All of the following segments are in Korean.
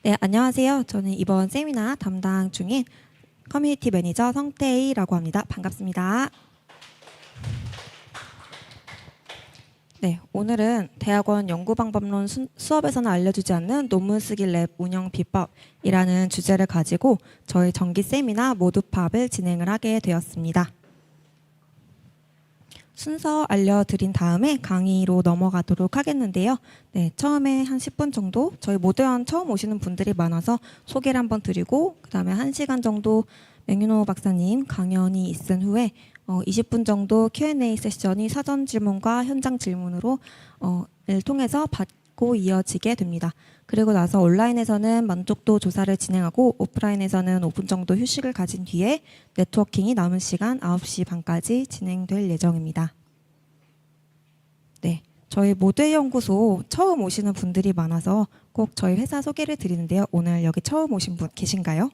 네, 안녕하세요. 저는 이번 세미나 담당 중인 커뮤니티 매니저 성태희라고 합니다. 반갑습니다. 네, 오늘은 대학원 연구방법론 수업에서는 알려주지 않는 논문 쓰기 랩 운영 비법이라는 주제를 가지고 저희 정기 세미나 모두팝을 진행을 하게 되었습니다. 순서 알려드린 다음에 강의로 넘어가도록 하겠는데요. 네, 처음에 한 10분 정도 저희 모두원 처음 오시는 분들이 많아서 소개를 한번 드리고 그 다음에 1시간 정도 맹윤호 박사님 강연이 있은 후에 20분 정도 Q&A 세션이 사전 질문과 현장 질문으로 를 통해서 받고 이어지게 됩니다. 그리고 나서 온라인에서는 만족도 조사를 진행하고 오프라인에서는 5분 정도 휴식을 가진 뒤에 네트워킹이 남은 시간 9시 반까지 진행될 예정입니다. 네, 저희 모두의 연구소 처음 오시는 분들이 많아서 꼭 저희 회사 소개를 드리는데요. 오늘 여기 처음 오신 분 계신가요?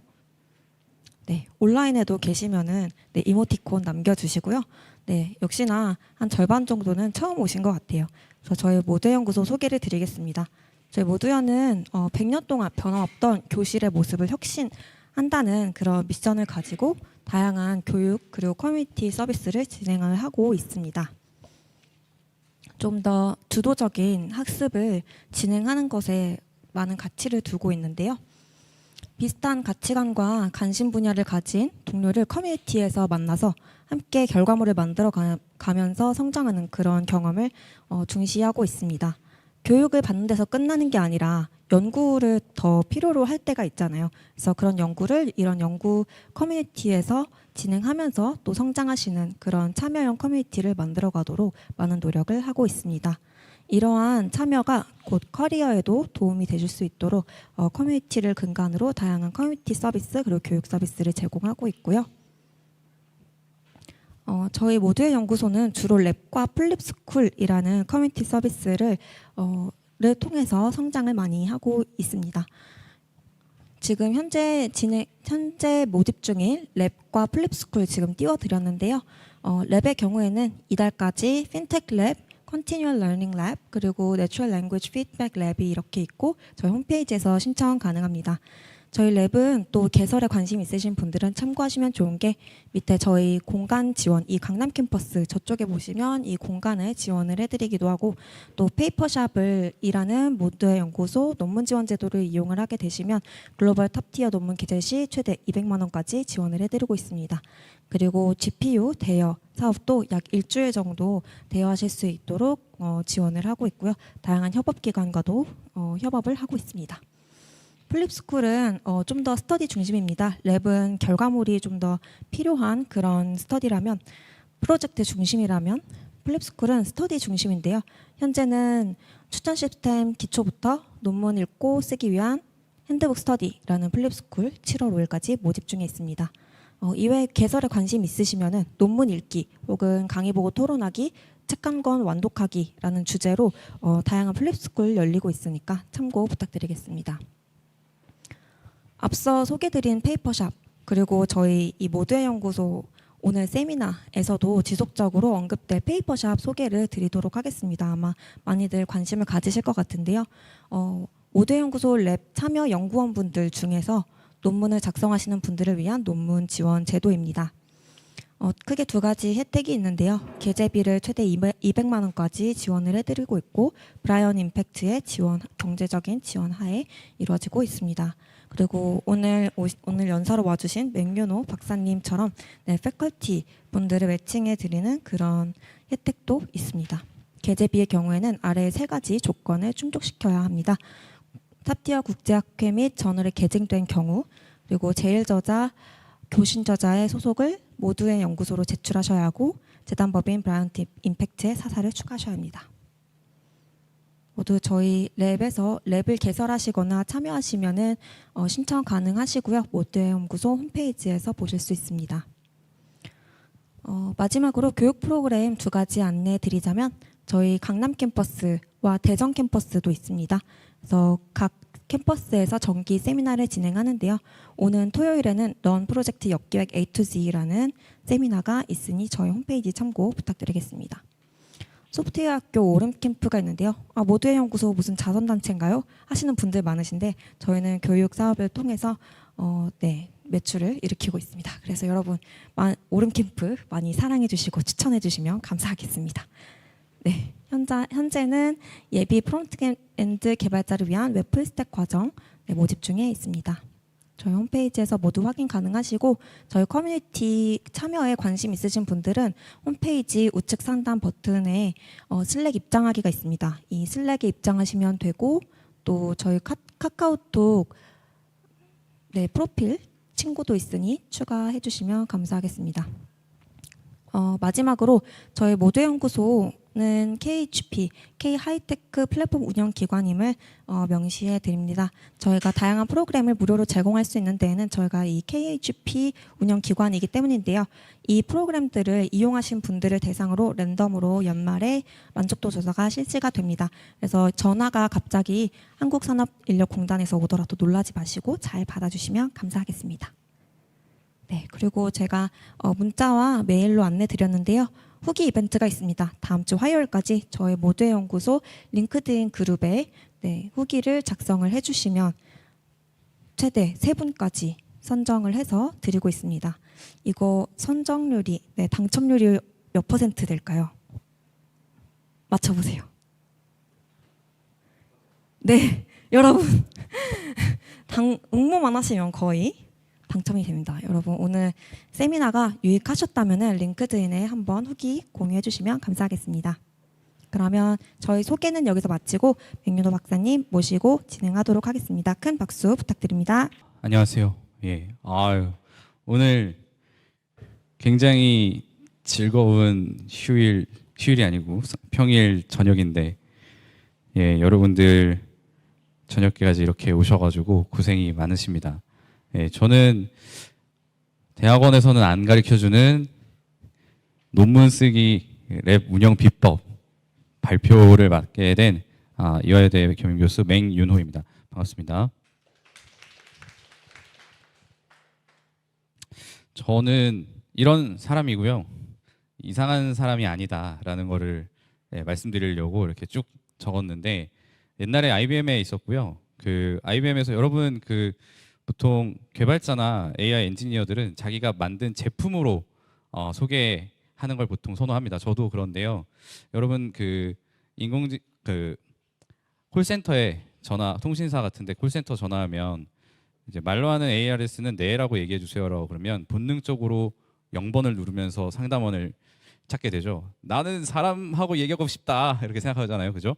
네, 온라인에도 계시면은 네, 이모티콘 남겨주시고요. 네, 역시나 한 절반 정도는 처음 오신 것 같아요. 그래서 저희 모두의 연구소 소개를 드리겠습니다. 저희 모두연은 100년 동안 변함없던 교실의 모습을 혁신한다는 그런 미션을 가지고 다양한 교육 그리고 커뮤니티 서비스를 진행을 하고 있습니다. 좀 더 주도적인 학습을 진행하는 것에 많은 가치를 두고 있는데요. 비슷한 가치관과 관심 분야를 가진 동료를 커뮤니티에서 만나서 함께 결과물을 만들어 가면서 성장하는 그런 경험을 중시하고 있습니다. 교육을 받는 데서 끝나는 게 아니라 연구를 더 필요로 할 때가 있잖아요. 그래서 그런 연구를 이런 연구 커뮤니티에서 진행하면서 또 성장하시는 그런 참여형 커뮤니티를 만들어 가도록 많은 노력을 하고 있습니다. 이러한 참여가 곧 커리어에도 도움이 되실 수 있도록 커뮤니티를 근간으로 다양한 커뮤니티 서비스 그리고 교육 서비스를 제공하고 있고요. 저희 모두의 연구소는 주로 랩과 플립스쿨이라는 커뮤니티 서비스를 통해서 성장을 많이 하고 있습니다. 지금 현재 모집 중인 랩과 플립스쿨 지금 띄워드렸는데요. 랩의 경우에는 이달까지 핀테크 랩, Continual Learning Lab 그리고 Natural Language Feedback Lab이 이렇게 있고 저희 홈페이지에서 신청 가능합니다. 저희 랩은 또 개설에 관심 있으신 분들은 참고하시면 좋은 게 밑에 저희 공간 지원, 이 강남 캠퍼스 저쪽에 보시면 이 공간을 지원을 해드리기도 하고 또 페이퍼샵을 일하는 모두의 연구소 논문 지원 제도를 이용을 하게 되시면 글로벌 탑티어 논문 기재 시 최대 200만 원까지 지원을 해드리고 있습니다. 그리고 GPU 대여 사업도 약 일주일 정도 대여하실 수 있도록 지원을 하고 있고요. 다양한 협업기관과도 협업을 하고 있습니다. 플립스쿨은 좀 더 스터디 중심입니다. 랩은 결과물이 좀 더 필요한 그런 스터디라면 프로젝트 중심이라면 플립스쿨은 스터디 중심인데요. 현재는 추천 시스템 기초부터 논문 읽고 쓰기 위한 핸드북 스터디라는 플립스쿨 7월 5일까지 모집 중에 있습니다. 이외에 개설에 관심 있으시면은 논문 읽기 혹은 강의 보고 토론하기 책 한 권 완독하기라는 주제로 다양한 플립스쿨 열리고 있으니까 참고 부탁드리겠습니다. 앞서 소개드린 페이퍼샵 그리고 저희 이 모두의 연구소 오늘 세미나에서도 지속적으로 언급될 페이퍼샵 소개를 드리도록 하겠습니다. 아마 많이들 관심을 가지실 것 같은데요. 모두의 연구소 랩 참여 연구원분들 중에서 논문을 작성하시는 분들을 위한 논문 지원 제도입니다. 크게 두 가지 혜택이 있는데요. 계제비를 최대 200만 원까지 지원을 해드리고 있고 브라이언 임팩트의 경제적인 지원 하에 이루어지고 있습니다. 그리고 오늘 연사로 와주신 맹윤호 박사님처럼 패컬티 분들을 매칭해 드리는 그런 혜택도 있습니다. 계제비의 경우에는 아래 세 가지 조건을 충족시켜야 합니다. 탑티어 국제학회 및 저널에 게재된 경우 그리고 제일저자, 교신저자의 소속을 모두의 연구소로 제출하셔야 하고 재단법인 브라이언 임팩트의 사사를 추가하셔야 합니다. 모두 저희 랩을 개설하시거나 참여하시면은 신청 가능하시고요. 모두의 연구소 홈페이지에서 보실 수 있습니다. 마지막으로 교육 프로그램 두 가지 안내 드리자면 저희 강남 캠퍼스와 대전 캠퍼스도 있습니다. 그래서 각 캠퍼스에서 정기 세미나를 진행하는데요. 오는 토요일에는 런 프로젝트 역기획 A to Z라는 세미나가 있으니 저희 홈페이지 참고 부탁드리겠습니다. 소프트웨어 학교 오름 캠프가 있는데요. 모두의 연구소 무슨 자선단체인가요? 하시는 분들 많으신데 저희는 교육 사업을 통해서 매출을 일으키고 있습니다. 그래서 여러분 오름 캠프 많이 사랑해 주시고 추천해 주시면 감사하겠습니다. 네, 현재는 예비 프론트엔드 개발자를 위한 웹 풀스택 과정 모집 중에 있습니다. 저희 홈페이지에서 모두 확인 가능하시고 저희 커뮤니티 참여에 관심 있으신 분들은 홈페이지 우측 상단 버튼에 슬랙 입장하기가 있습니다. 이 슬랙에 입장하시면 되고 또 저희 카카오톡 프로필 친구도 있으니 추가해 주시면 감사하겠습니다. 마지막으로 저희 모두 연구소는 KHP, K-하이테크 플랫폼 운영 기관임을 명시해 드립니다. 저희가 다양한 프로그램을 무료로 제공할 수 있는 데에는 저희가 이 KHP 운영 기관이기 때문인데요. 이 프로그램들을 이용하신 분들을 대상으로 랜덤으로 연말에 만족도 조사가 실시가 됩니다. 그래서 전화가 갑자기 한국산업인력공단에서 오더라도 놀라지 마시고 잘 받아주시면 감사하겠습니다. 네, 그리고 제가 문자와 메일로 안내 드렸는데요. 후기 이벤트가 있습니다. 다음 주 화요일까지 저희 모두의 연구소 링크드인 그룹에 후기를 작성을 해주시면 최대 3분까지 선정을 해서 드리고 있습니다. 이거 선정률이 당첨률이 몇 퍼센트 될까요? 맞춰보세요. 네, 여러분 응모만 하시면 거의 당첨이 됩니다. 여러분 오늘 세미나가 유익하셨다면 링크드인에 한번 후기 공유해 주시면 감사하겠습니다. 그러면 저희 소개는 여기서 마치고 백윤호 박사님 모시고 진행하도록 하겠습니다. 큰 박수 부탁드립니다. 안녕하세요. 오늘 굉장히 즐거운 휴일이 아니고 평일 저녁인데 여러분들 저녁까지 이렇게 오셔가지고 고생이 많으십니다. 저는 대학원에서는 안 가르쳐주는 논문 쓰기 랩 운영 비법 발표를 맡게 된 이화여대 겸임교수 맹윤호입니다. 반갑습니다. 저는 이런 사람이고요. 이상한 사람이 아니다라는 거를 말씀드리려고 이렇게 쭉 적었는데 옛날에 IBM에 있었고요. 그 IBM에서 여러분 보통 개발자나 AI 엔지니어들은 자기가 만든 제품으로 소개하는 걸 보통 선호합니다. 저도 그런데요. 여러분 콜센터에 통신사 같은데 콜센터 전화하면 이제 말로 하는 ARS는 네라고 얘기해 주세요라고 그러면 본능적으로 0번을 누르면서 상담원을 찾게 되죠. 나는 사람하고 얘기하고 싶다 이렇게 생각하잖아요, 그죠?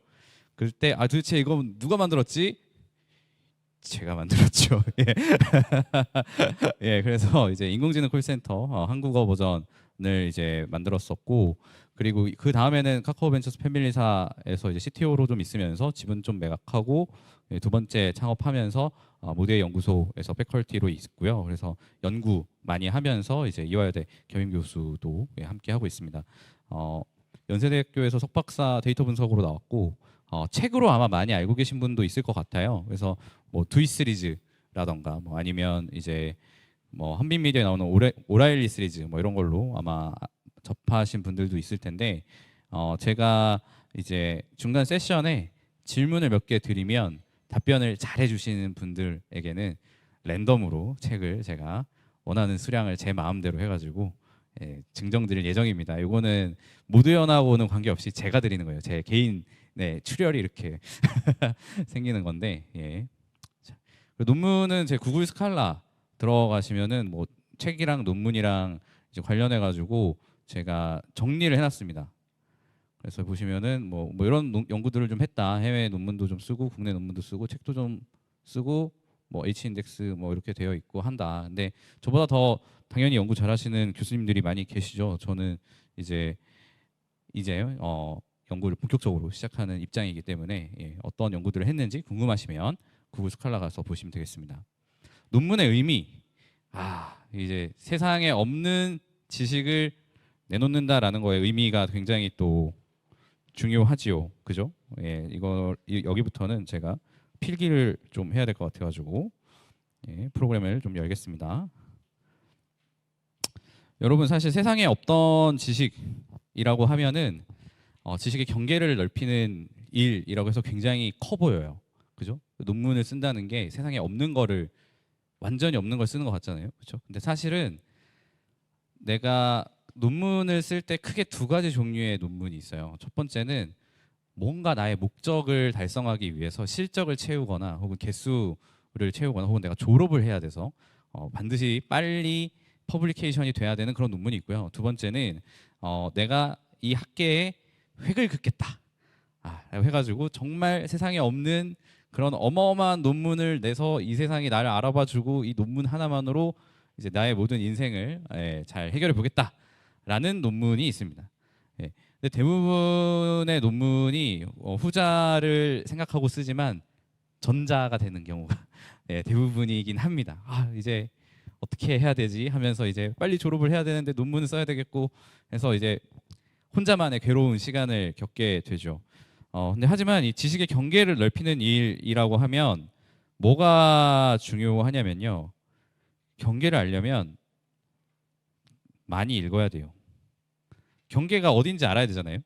그럴 때 도대체 이거 누가 만들었지? 제가 만들었죠. 그래서 이제 인공지능 콜센터 한국어 버전을 이제 만들었었고, 그리고 그 다음에는 카카오벤처스 패밀리사에서 이제 CTO로 좀 있으면서 지분 좀 매각하고 두 번째 창업하면서 모두의 연구소에서 패컬티로 있고요. 그래서 연구 많이 하면서 이제 이화여대 겸임 교수도 함께 하고 있습니다. 연세대학교에서 석박사 데이터 분석으로 나왔고. 책으로 아마 많이 알고 계신 분도 있을 것 같아요. 그래서 두이 시리즈라던가 아니면 이제 한빛미디어에 나오는 오라일리 시리즈 이런 걸로 아마 접하신 분들도 있을 텐데 제가 이제 중간 세션에 질문을 몇 개 드리면 답변을 잘 해주시는 분들에게는 랜덤으로 책을 제가 원하는 수량을 제 마음대로 해가지고 증정드릴 예정입니다. 이거는 모두연하고는 관계없이 제가 드리는 거예요. 제 개인 출혈이 이렇게 생기는 건데 자, 논문은 제 구글 스칼라 들어가시면은 책이랑 논문이랑 이제 관련해 가지고 제가 정리를 해놨습니다. 그래서 보시면은 이런 연구들을 좀 했다. 해외 논문도 좀 쓰고 국내 논문도 쓰고 책도 좀 쓰고 H인덱스 이렇게 되어 있고 한다. 근데 저보다 더 당연히 연구 잘하시는 교수님들이 많이 계시죠. 저는 이제 연구를 본격적으로 시작하는 입장이기 때문에 어떤 연구들을 했는지 궁금하시면 구글 스칼라 가서 보시면 되겠습니다. 논문의 의미, 이제 세상에 없는 지식을 내놓는다라는 거의 의미가 굉장히 또 중요하지요, 그죠? 여기부터는 제가 필기를 좀 해야 될 것 같아가지고 프로그램을 좀 열겠습니다. 여러분 사실 세상에 없던 지식이라고 하면은 지식의 경계를 넓히는 일이라고 해서 굉장히 커 보여요. 그죠? 논문을 쓴다는 게 세상에 없는 거를 완전히 없는 걸 쓰는 것 같잖아요. 그렇죠? 근데 사실은 내가 논문을 쓸 때 크게 두 가지 종류의 논문이 있어요. 첫 번째는 뭔가 나의 목적을 달성하기 위해서 실적을 채우거나 혹은 개수를 채우거나 혹은 내가 졸업을 해야 돼서 반드시 빨리 퍼블리케이션이 돼야 되는 그런 논문이 있고요. 두 번째는 내가 이 학계에 획을 긋겠다. 라고 해가지고 정말 세상에 없는 그런 어마어마한 논문을 내서 이 세상이 나를 알아봐주고 이 논문 하나만으로 이제 나의 모든 인생을 잘 해결해 보겠다라는 논문이 있습니다. 예. 근데 대부분의 논문이 후자를 생각하고 쓰지만 전자가 되는 경우가 대부분이긴 합니다. 이제 어떻게 해야 되지 하면서 이제 빨리 졸업을 해야 되는데 논문을 써야 되겠고 해서 이제 혼자만의 괴로운 시간을 겪게 되죠. 근데 하지만 이 지식의 경계를 넓히는 일이라고 하면 뭐가 중요하냐면요. 경계를 알려면 많이 읽어야 돼요. 경계가 어딘지 알아야 되잖아요.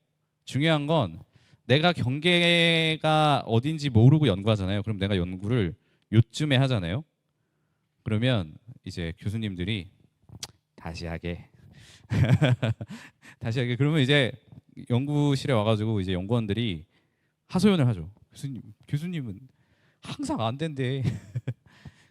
중요한 건 내가 경계가 어딘지 모르고 연구하잖아요. 그럼 내가 연구를 요쯤에 하잖아요. 그러면 이제 교수님들이 다시 하게 다시 하게 그러면 이제 연구실에 와가지고 이제 연구원들이 하소연을 하죠. 교수님은 항상 안 된대.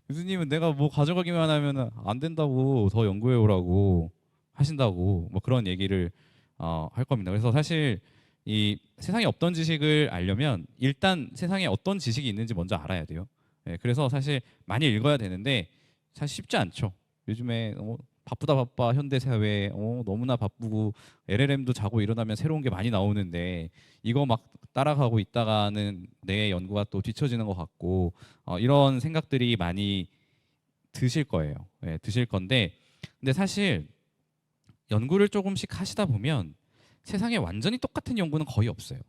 교수님은 내가 뭐 가져가기만 하면 안 된다고 더 연구해 오라고 하신다고 뭐 그런 얘기를 할 겁니다. 그래서 사실 이 세상에 없던 지식을 알려면 일단 세상에 어떤 지식이 있는지 먼저 알아야 돼요. 그래서 사실 많이 읽어야 되는데 사실 쉽지 않죠. 요즘에 바쁘다 바빠 현대 사회 너무나 바쁘고 LLM도 자고 일어나면 새로운 게 많이 나오는데 이거 막 따라가고 있다가는 내 연구가 또 뒤처지는 것 같고 이런 생각들이 많이 드실 거예요. 드실 건데 근데 사실 연구를 조금씩 하시다 보면 세상에 완전히 똑같은 연구는 거의 없어요.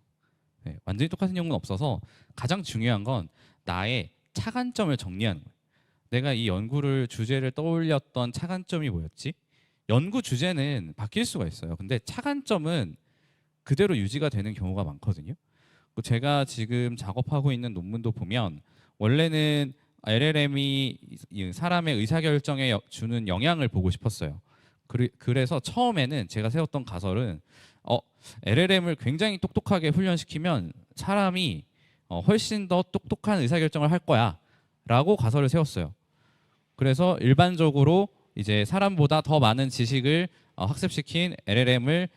완전히 똑같은 연구는 없어서 가장 중요한 건 나의 차관점을 정리하는 거예요. 내가 이 연구를 주제를 떠올렸던 차관점이 뭐였지? 연구 주제는 바뀔 수가 있어요. 근데 차관점은 그대로 유지가 되는 경우가 많거든요. 제가 지금 작업하고 있는 논문도 보면 원래는 LLM이 사람의 의사결정에 주는 영향을 보고 싶었어요. 그래서 처음에는 제가 세웠던 가설은 LLM을 굉장히 똑똑하게 훈련시키면 사람이 훨씬 더 똑똑한 의사결정을 할 거야 라고 가설을 세웠어요. 그래서 일반적으로 이제 사람보다 더 많은 지식을 학습시킨 LLM을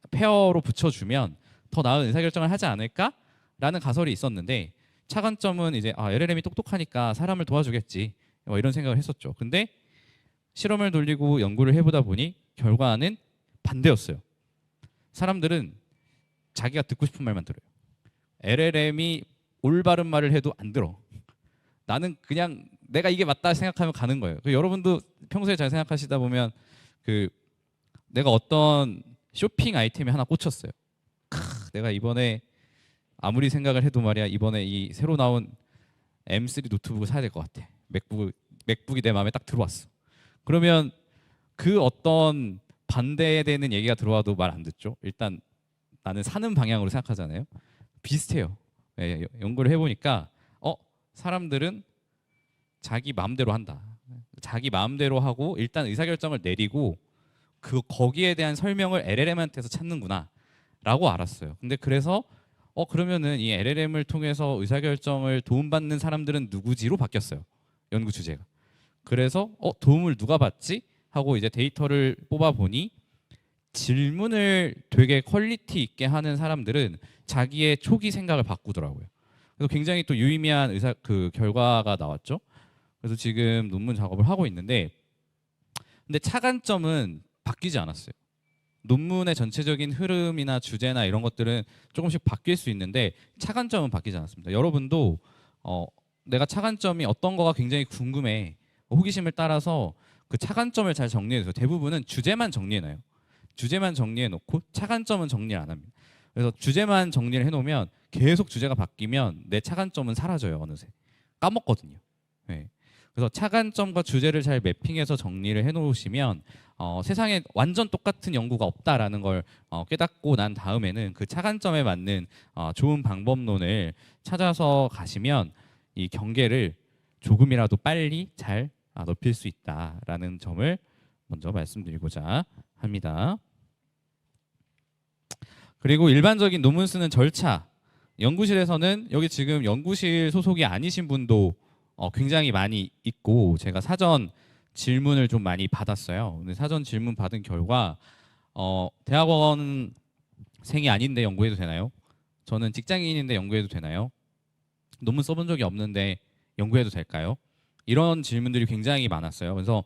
페어로 붙여주면 더 나은 의사결정을 하지 않을까라는 가설이 있었는데 차관점은 이제 LLM이 똑똑하니까 사람을 도와주겠지 뭐 이런 생각을 했었죠. 근데 실험을 돌리고 연구를 해보다 보니 결과는 반대였어요. 사람들은 자기가 듣고 싶은 말만 들어요. LLM이 올바른 말을 해도 안 들어. 나는 그냥 내가 이게 맞다 생각하면 가는 거예요. 여러분도 평소에 잘 생각하시다 보면 내가 어떤 쇼핑 아이템에 하나 꽂혔어요. 내가 이번에 아무리 생각을 해도 말이야 이번에 이 새로 나온 M3 노트북을 사야 될 것 같아. 맥북이 내 마음에 딱 들어왔어. 그러면 그 어떤 반대되는 얘기가 들어와도 말 안 듣죠. 일단 나는 사는 방향으로 생각하잖아요. 비슷해요. 연구를 해보니까 사람들은 자기 마음대로 한다. 자기 마음대로 하고 일단 의사결정을 내리고 거기에 대한 설명을 LLM한테서 찾는구나라고 알았어요. 근데 그래서 그러면은 이 LLM을 통해서 의사결정을 도움받는 사람들은 누구지로 바뀌었어요. 연구 주제가. 그래서 도움을 누가 받지? 하고 이제 데이터를 뽑아 보니 질문을 되게 퀄리티 있게 하는 사람들은 자기의 초기 생각을 바꾸더라고요. 그래서 굉장히 또 유의미한 결과가 나왔죠. 그래서 지금 논문 작업을 하고 있는데 근데 차관점은 바뀌지 않았어요. 논문의 전체적인 흐름이나 주제나 이런 것들은 조금씩 바뀔 수 있는데 차관점은 바뀌지 않았습니다. 여러분도 내가 차관점이 어떤 거가 굉장히 궁금해. 호기심을 따라서 그 차관점을 잘 정리해서 대부분은 주제만 정리해놔요. 주제만 정리해놓고 차관점은 정리를 안 합니다. 그래서 주제만 정리를 해놓으면 계속 주제가 바뀌면 내 차관점은 사라져요. 어느새 까먹거든요. 네. 그래서 차관점과 주제를 잘 매핑해서 정리를 해놓으시면 세상에 완전 똑같은 연구가 없다라는 걸 깨닫고 난 다음에는 그 차관점에 맞는 좋은 방법론을 찾아서 가시면 이 경계를 조금이라도 빨리 잘 넓힐 수 있다라는 점을 먼저 말씀드리고자 합니다. 그리고 일반적인 논문 쓰는 절차, 연구실에서는 여기 지금 연구실 소속이 아니신 분도 굉장히 많이 있고 제가 사전 질문을 좀 많이 받았어요. 근데 사전 질문 받은 결과 대학원생이 아닌데 연구해도 되나요? 저는 직장인인데 연구해도 되나요? 논문 써본 적이 없는데 연구해도 될까요? 이런 질문들이 굉장히 많았어요. 그래서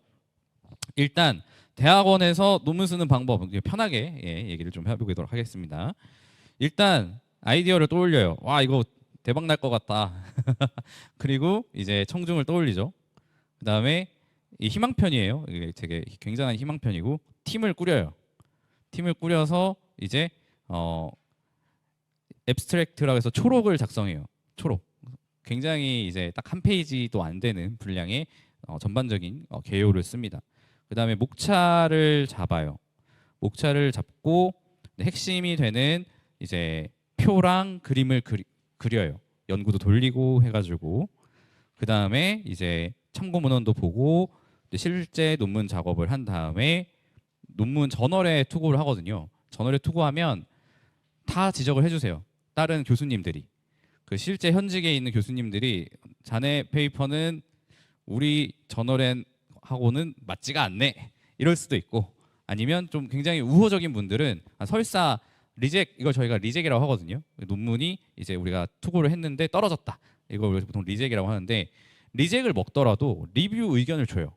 일단 대학원에서 논문 쓰는 방법 편하게 얘기를 좀 해보도록 하겠습니다. 일단 아이디어를 떠올려요. 와 이거 대박 날 것 같다. 그리고 이제 청중을 떠올리죠. 그 다음에 이 희망편이에요. 이게 되게 굉장한 희망편이고 팀을 꾸려요. 팀을 꾸려서 이제 앱스트랙트라고 해서 초록을 작성해요. 초록. 굉장히 이제 딱 한 페이지도 안 되는 분량의 전반적인 개요를 씁니다. 그 다음에 목차를 잡아요. 목차를 잡고 핵심이 되는 이제 표랑 그림을 그려요. 연구도 돌리고 해가지고 그 다음에 이제 참고 문헌도 보고 실제 논문 작업을 한 다음에 논문 저널에 투고를 하거든요. 저널에 투고하면 다 지적을 해주세요. 다른 교수님들이 그 실제 현직에 있는 교수님들이 자네 페이퍼는 우리 저널엔 하고는 맞지가 않네 이럴 수도 있고 아니면 좀 굉장히 우호적인 분들은 설사 리젝 이걸 저희가 리젝이라고 하거든요. 논문이 이제 우리가 투고를 했는데 떨어졌다. 이걸 우리가 보통 리젝이라고 하는데 리젝을 먹더라도 리뷰 의견을 줘요.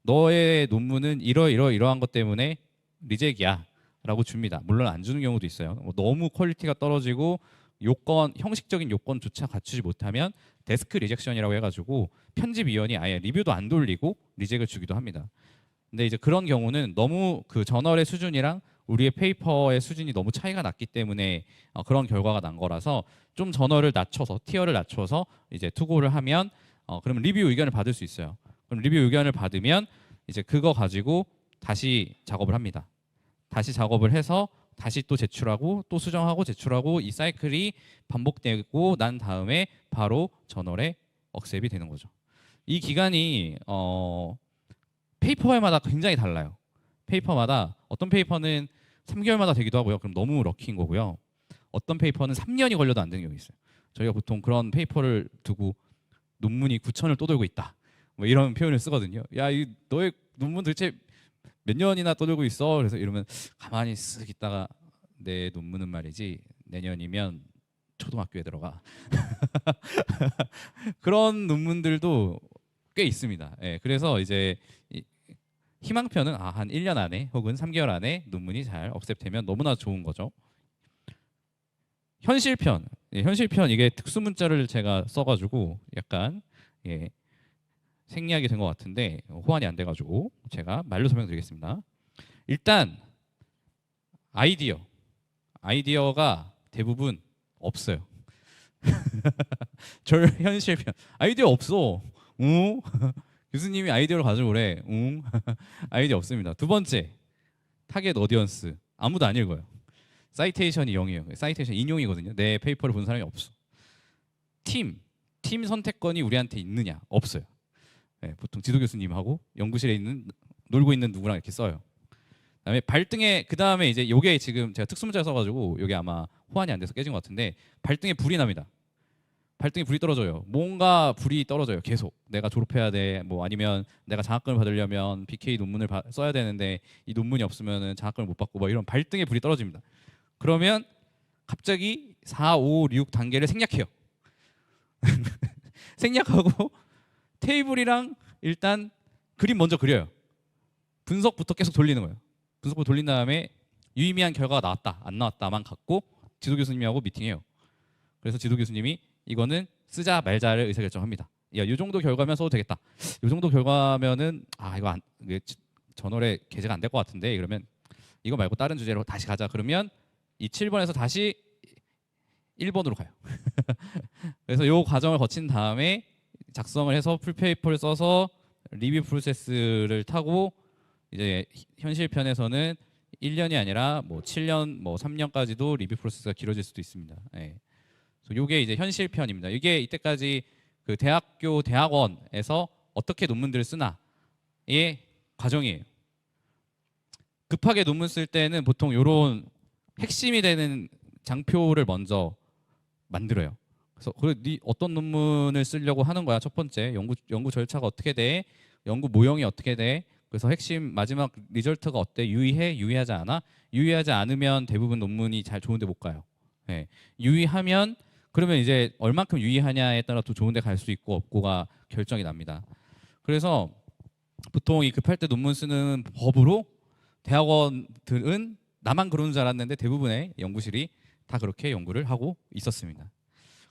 너의 논문은 이러한 것 때문에 리젝이야라고 줍니다. 물론 안 주는 경우도 있어요. 너무 퀄리티가 떨어지고 요건 형식적인 요건조차 갖추지 못하면 데스크 리젝션이라고 해가지고 편집위원이 아예 리뷰도 안 돌리고 리젝을 주기도 합니다. 근데 이제 그런 경우는 너무 그 저널의 수준이랑 우리의 페이퍼의 수준이 너무 차이가 났기 때문에 그런 결과가 난 거라서 좀 저널을 낮춰서 티어를 낮춰서 이제 투고를 하면 그러면 리뷰 의견을 받을 수 있어요. 그럼 리뷰 의견을 받으면 이제 그거 가지고 다시 작업을 합니다. 다시 작업을 해서 다시 또 제출하고 또 수정하고 제출하고 이 사이클이 반복되고 난 다음에 바로 저널에 억셉이 되는 거죠. 이 기간이 페이퍼마다 굉장히 달라요. 페이퍼마다 어떤 페이퍼는 3개월마다 되기도 하고요. 그럼 너무 럭키인 거고요. 어떤 페이퍼는 3년이 걸려도 안 되는 경우가 있어요. 저희가 보통 그런 페이퍼를 두고 논문이 9천을 떠돌고 있다. 뭐 이런 표현을 쓰거든요. 야, 이 너의 논문 도대체 몇 년이나 떠들고 있어? 그래서 이러면 가만히 쓱 있다가 내 논문은 말이지 내년이면 초등학교에 들어가. 그런 논문들도 꽤 있습니다. 예, 그래서 이제 희망편은 한 1년 안에 혹은 3개월 안에 논문이 잘 억셉되면 너무나 좋은 거죠. 현실편, 현실편 이게 특수 문자를 제가 써가지고 약간 생략이 된 것 같은데 호환이 안 돼가지고 제가 말로 설명드리겠습니다. 일단 아이디어가 대부분 없어요. 현실편 아이디어 없어. 교수님이 아이디어를 가져오래. 아이디어 없습니다. 두 번째 타겟 어디언스 아무도 안 읽어요. 사이테이션이 0이에요. 사이테이션 인용이거든요. 내 페이퍼를 본 사람이 없어. 팀 선택권이 우리한테 있느냐? 없어요. 네, 보통 지도 교수님하고 연구실에 놀고 있는 누구랑 이렇게 써요. 그다음에 발등에 그다음에 이제 요게 지금 제가 특수문자 써가지고 요게 아마 호환이 안 돼서 깨진 것 같은데 발등에 불이 납니다. 발등에 불이 떨어져요. 뭔가 불이 떨어져요. 계속 내가 졸업해야 돼. 뭐 아니면 내가 장학금을 받으려면 BK 논문을 써야 되는데 이 논문이 없으면 장학금을 못 받고 뭐 이런 발등에 불이 떨어집니다. 그러면 갑자기 4, 5, 6 단계를 생략해요. 생략하고 테이블이랑 일단 그림 먼저 그려요. 분석부터 계속 돌리는 거예요. 분석부터 돌린 다음에 유의미한 결과가 나왔다 안 나왔다만 갖고 지도 교수님하고 미팅해요. 그래서 지도 교수님이 이거는 쓰자 말자를 의사결정합니다. 야, 이 정도 결과면 써도 되겠다. 이 정도 결과면은 이게 저널에 게재가 안 될 것 같은데 그러면 이거 말고 다른 주제로 다시 가자. 그러면 이 7번에서 다시 1번으로 가요. 그래서 이 과정을 거친 다음에 작성을 해서 풀페이퍼를 써서 리뷰 프로세스를 타고 이제 현실편에서는 1년이 아니라 뭐 7년, 뭐 3년까지도 리뷰 프로세스가 길어질 수도 있습니다. 예. 그래서 이게 이제 현실편입니다. 이게 이때까지 그 대학교 대학원에서 어떻게 논문들을 쓰나의 과정이에요. 급하게 논문 쓸 때는 보통 이런 핵심이 되는 장표를 먼저 만들어요. 그래서 어떤 논문을 쓰려고 하는 거야. 첫 번째 연구 절차가 어떻게 돼? 연구 모형이 어떻게 돼? 그래서 핵심 마지막 리절트가 어때? 유의해? 유의하지 않아? 유의하지 않으면 대부분 논문이 잘 좋은데 못 가요. 네. 유의하면 그러면 이제 얼만큼 유의하냐에 따라 또 좋은데 갈 수 있고 없고가 결정이 납니다. 그래서 보통 이 급할 때 논문 쓰는 법으로 대학원들은 나만 그러는 줄 알았는데 대부분의 연구실이 다 그렇게 연구를 하고 있었습니다.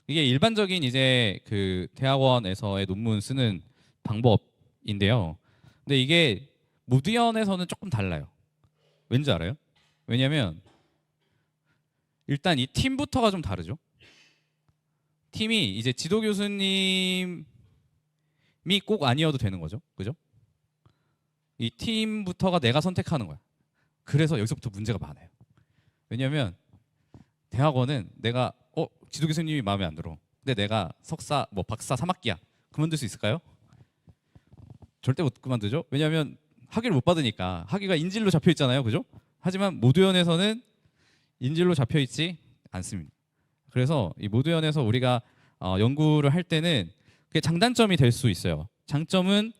이게 일반적인 이제 그 대학원에서의 논문 쓰는 방법인데요. 근데 이게 모드연에서는 조금 달라요. 왠지 알아요? 왜냐면 일단 이 팀부터가 좀 다르죠. 팀이 이제 지도 교수님이 꼭 아니어도 되는 거죠. 그죠? 이 팀부터가 내가 선택하는 거야. 그래서 여기서부터 문제가 많아요. 왜냐면 대학원은 내가 지도 교수님이 마음에 안 들어. 근데 내가 석사, 뭐 박사 3학기야. 그만둘 수 있을까요? 절대 못 그만두죠. 왜냐하면 학위를 못 받으니까. 학위가 인질로 잡혀 있잖아요, 그죠? 하지만 모두연에서는 인질로 잡혀 있지 않습니다. 그래서 이 모두연에서 우리가 연구를 할 때는 그게 장단점이 될 수 있어요. 장점은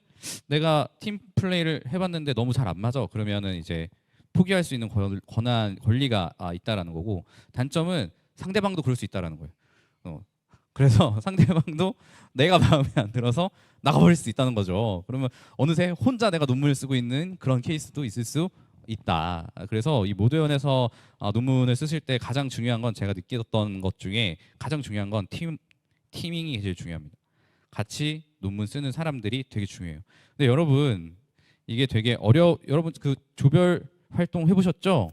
내가 팀 플레이를 해봤는데 너무 잘 안 맞아. 그러면은 이제 포기할 수 있는 권리가 있다라는 거고, 단점은 상대방도 그럴 수 있다라는 거예요. 그래서 상대방도 내가 마음에 안 들어서 나가버릴 수 있다는 거죠. 그러면 어느새 혼자 내가 논문을 쓰고 있는 그런 케이스도 있을 수 있다. 그래서 이 모드연에서 논문을 쓰실 때 가장 중요한 건, 제가 느꼈던 것 중에 가장 중요한 건 티밍이 제일 중요합니다. 같이 논문 쓰는 사람들이 되게 중요해요. 근데 여러분 이게 되게 여러분 그 조별 활동 해보셨죠?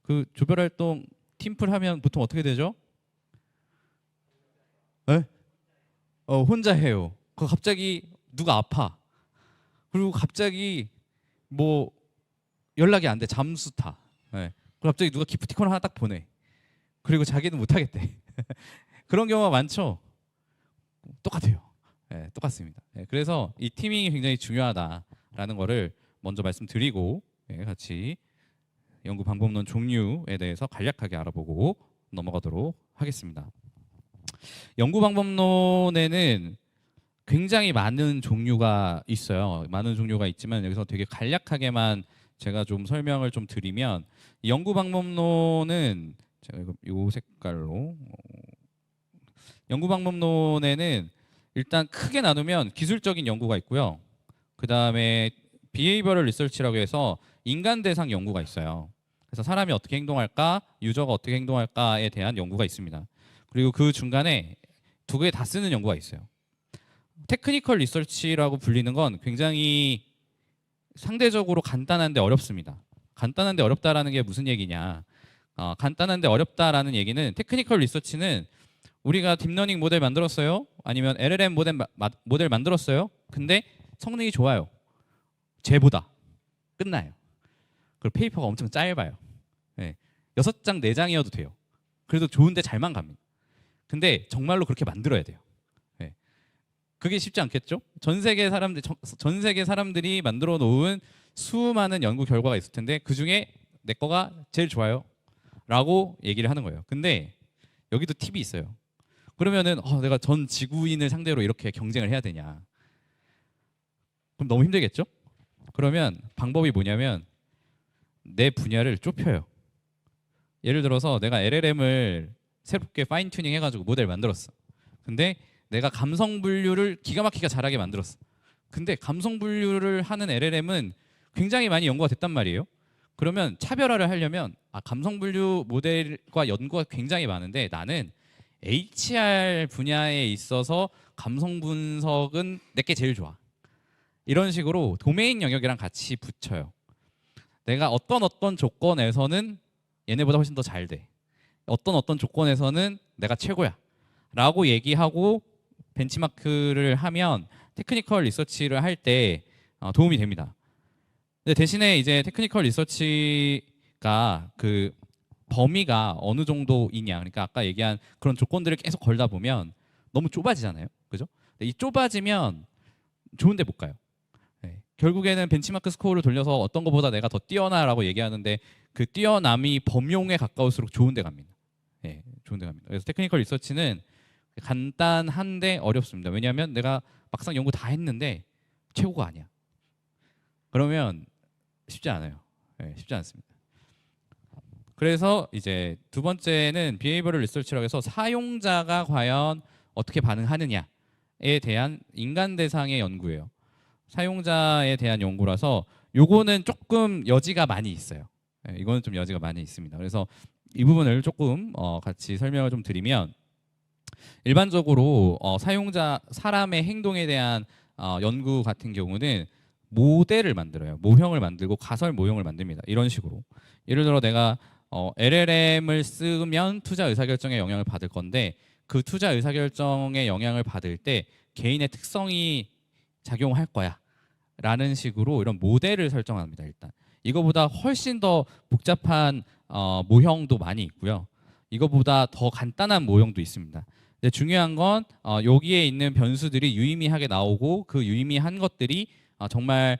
그 조별 활동 팀플 하면 보통 어떻게 되죠? 에? 혼자 해요. 그 갑자기 누가 아파. 그리고 갑자기 뭐 연락이 안 돼. 잠수 타. 네. 그리고 갑자기 누가 기프티콘 하나 딱 보내. 그리고 자기는 못 하겠대. 그런 경우가 많죠. 똑같아요. 네, 똑같습니다. 네, 그래서 이 티밍이 굉장히 중요하다라는 거를 먼저 말씀드리고, 네, 같이 연구 방법론 종류에 대해서 간략하게 알아보고 넘어가도록 하겠습니다. 연구 방법론에는 굉장히 많은 종류가 있어요. 많은 종류가 있지만 여기서 되게 간략하게만 제가 좀 설명을 좀 드리면, 연구 방법론은 제가 이 색깔로 연구 방법론에는 일단 크게 나누면 기술적인 연구가 있고요. 그 다음에 비헤이버럴 리서치라고 해서 인간 대상 연구가 있어요. 그래서 사람이 어떻게 행동할까, 유저가 어떻게 행동할까에 대한 연구가 있습니다. 그리고 그 중간에 두 개 다 쓰는 연구가 있어요. 테크니컬 리서치라고 불리는 건 굉장히 상대적으로 간단한데 어렵습니다. 간단한데 어렵다라는 게 무슨 얘기냐? 간단한데 어렵다라는 얘기는, 테크니컬 리서치는 우리가 딥러닝 모델 만들었어요. 아니면 LLM 모델 만들었어요. 근데 성능이 좋아요. 쟤보다 끝나요. 그리고 페이퍼가 엄청 짧아요. 네. 6장 4장이어도 돼요. 그래도 좋은데 잘만 갑니다. 근데 정말로 그렇게 만들어야 돼요. 네. 그게 쉽지 않겠죠? 전 세계 사람들이 만들어 놓은 수많은 연구 결과가 있을 텐데 그 중에 내 거가 제일 좋아요 라고 얘기를 하는 거예요. 근데 여기도 팁이 있어요. 그러면은 내가 전 지구인을 상대로 이렇게 경쟁을 해야 되냐? 그럼 너무 힘들겠죠? 그러면 방법이 뭐냐면 내 분야를 좁혀요. 예를 들어서 내가 LLM을 새롭게 파인 튜닝 해가지고 모델 만들었어. 근데 내가 감성 분류를 기가 막히게 잘하게 만들었어. 근데 감성 분류를 하는 LLM은 굉장히 많이 연구가 됐단 말이에요. 그러면 차별화를 하려면 감성 분류 모델과 연구가 굉장히 많은데 나는 HR 분야에 있어서 감성 분석은 내게 제일 좋아. 이런 식으로 도메인 영역이랑 같이 붙여요. 내가 어떤 조건에서는 얘네보다 훨씬 더 잘 돼. 어떤 조건에서는 내가 최고야. 라고 얘기하고 벤치마크를 하면 테크니컬 리서치를 할 때 도움이 됩니다. 근데 대신에 이제 테크니컬 리서치가 그 범위가 어느 정도이냐, 그러니까 아까 얘기한 그런 조건들을 계속 걸다 보면 너무 좁아지잖아요, 그죠? 근데 이 좁아지면 좋은데 못 가요. 네. 결국에는 벤치마크 스코어를 돌려서 어떤 것보다 내가 더 뛰어나라고 얘기하는데 그 뛰어남이 범용에 가까울수록 좋은데 갑니다. 네, 좋은데 갑니다. 그래서 테크니컬 리서치는 간단한데 어렵습니다. 왜냐하면 내가 막상 연구 다 했는데 최고가 아니야. 그러면 쉽지 않아요. 네, 쉽지 않습니다. 그래서 이제 두 번째는 비헤이버럴 리서치라고 해서 사용자가 과연 어떻게 반응하느냐에 대한 인간 대상의 연구예요. 사용자에 대한 연구라서 요거는 조금 여지가 많이 있어요. 네, 이거는 좀 여지가 많이 있습니다. 그래서 이 부분을 조금 같이 설명을 좀 드리면, 일반적으로 사용자 사람의 행동에 대한 연구 같은 경우는 모델을 만들어요. 모형을 만들고 가설 모형을 만듭니다. 이런 식으로. 예를 들어 내가 LLM을 쓰면 투자 의사결정에 영향을 받을 건데, 그 투자 의사결정에 영향을 받을 때 개인의 특성이 작용할 거야 라는 식으로 이런 모델을 설정합니다. 일단 이거보다 훨씬 더 복잡한 모형도 많이 있고요. 이거보다 더 간단한 모형도 있습니다. 근데 중요한 건 여기에 있는 변수들이 유의미하게 나오고 그 유의미한 것들이 정말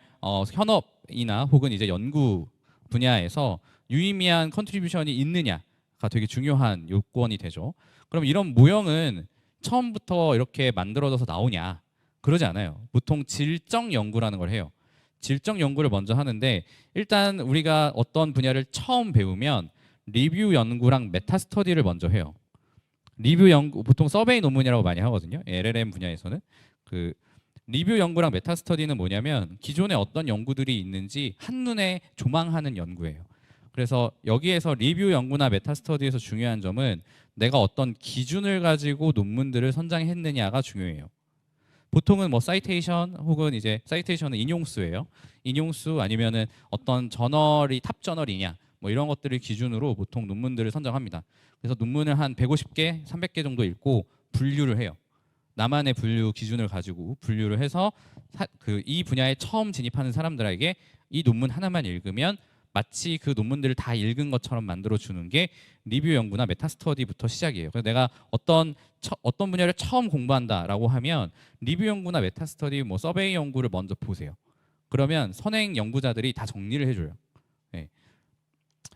현업이나 혹은 이제 연구 분야에서 유의미한 컨트리뷰션이 있느냐가 되게 중요한 요건이 되죠. 그럼 이런 모형은 처음부터 이렇게 만들어져서 나오냐? 그러지 않아요. 보통 질적 연구라는 걸 해요. 질적 연구를 먼저 하는데, 일단 우리가 어떤 분야를 처음 배우면 리뷰 연구랑 메타 스터디를 먼저 해요. 리뷰 연구 보통 서베이 논문이라고 많이 하거든요. LLM 분야에서는 그 리뷰 연구랑 메타 스터디는 뭐냐면 기존에 어떤 연구들이 있는지 한눈에 조망하는 연구예요. 그래서 여기에서 리뷰 연구나 메타 스터디에서 중요한 점은 내가 어떤 기준을 가지고 논문들을 선정했느냐가 중요해요. 보통은 뭐 사이테이션 혹은 이제 사이테이션은 인용수예요. 인용수 아니면은 어떤 저널이 탑 저널이냐 뭐 이런 것들을 기준으로 보통 논문들을 선정합니다. 그래서 논문을 한 150개, 300개 정도 읽고 분류를 해요. 나만의 분류 기준을 가지고 분류를 해서 이 분야에 처음 진입하는 사람들에게 이 논문 하나만 읽으면 마치 그 논문들을 다 읽은 것처럼 만들어 주는 게 리뷰 연구나 메타 스터디부터 시작이에요. 그래서 내가 어떤 분야를 처음 공부한다라고 하면 리뷰 연구나 메타 스터디, 뭐 서베이 연구를 먼저 보세요. 그러면 선행 연구자들이 다 정리를 해줘요. 네.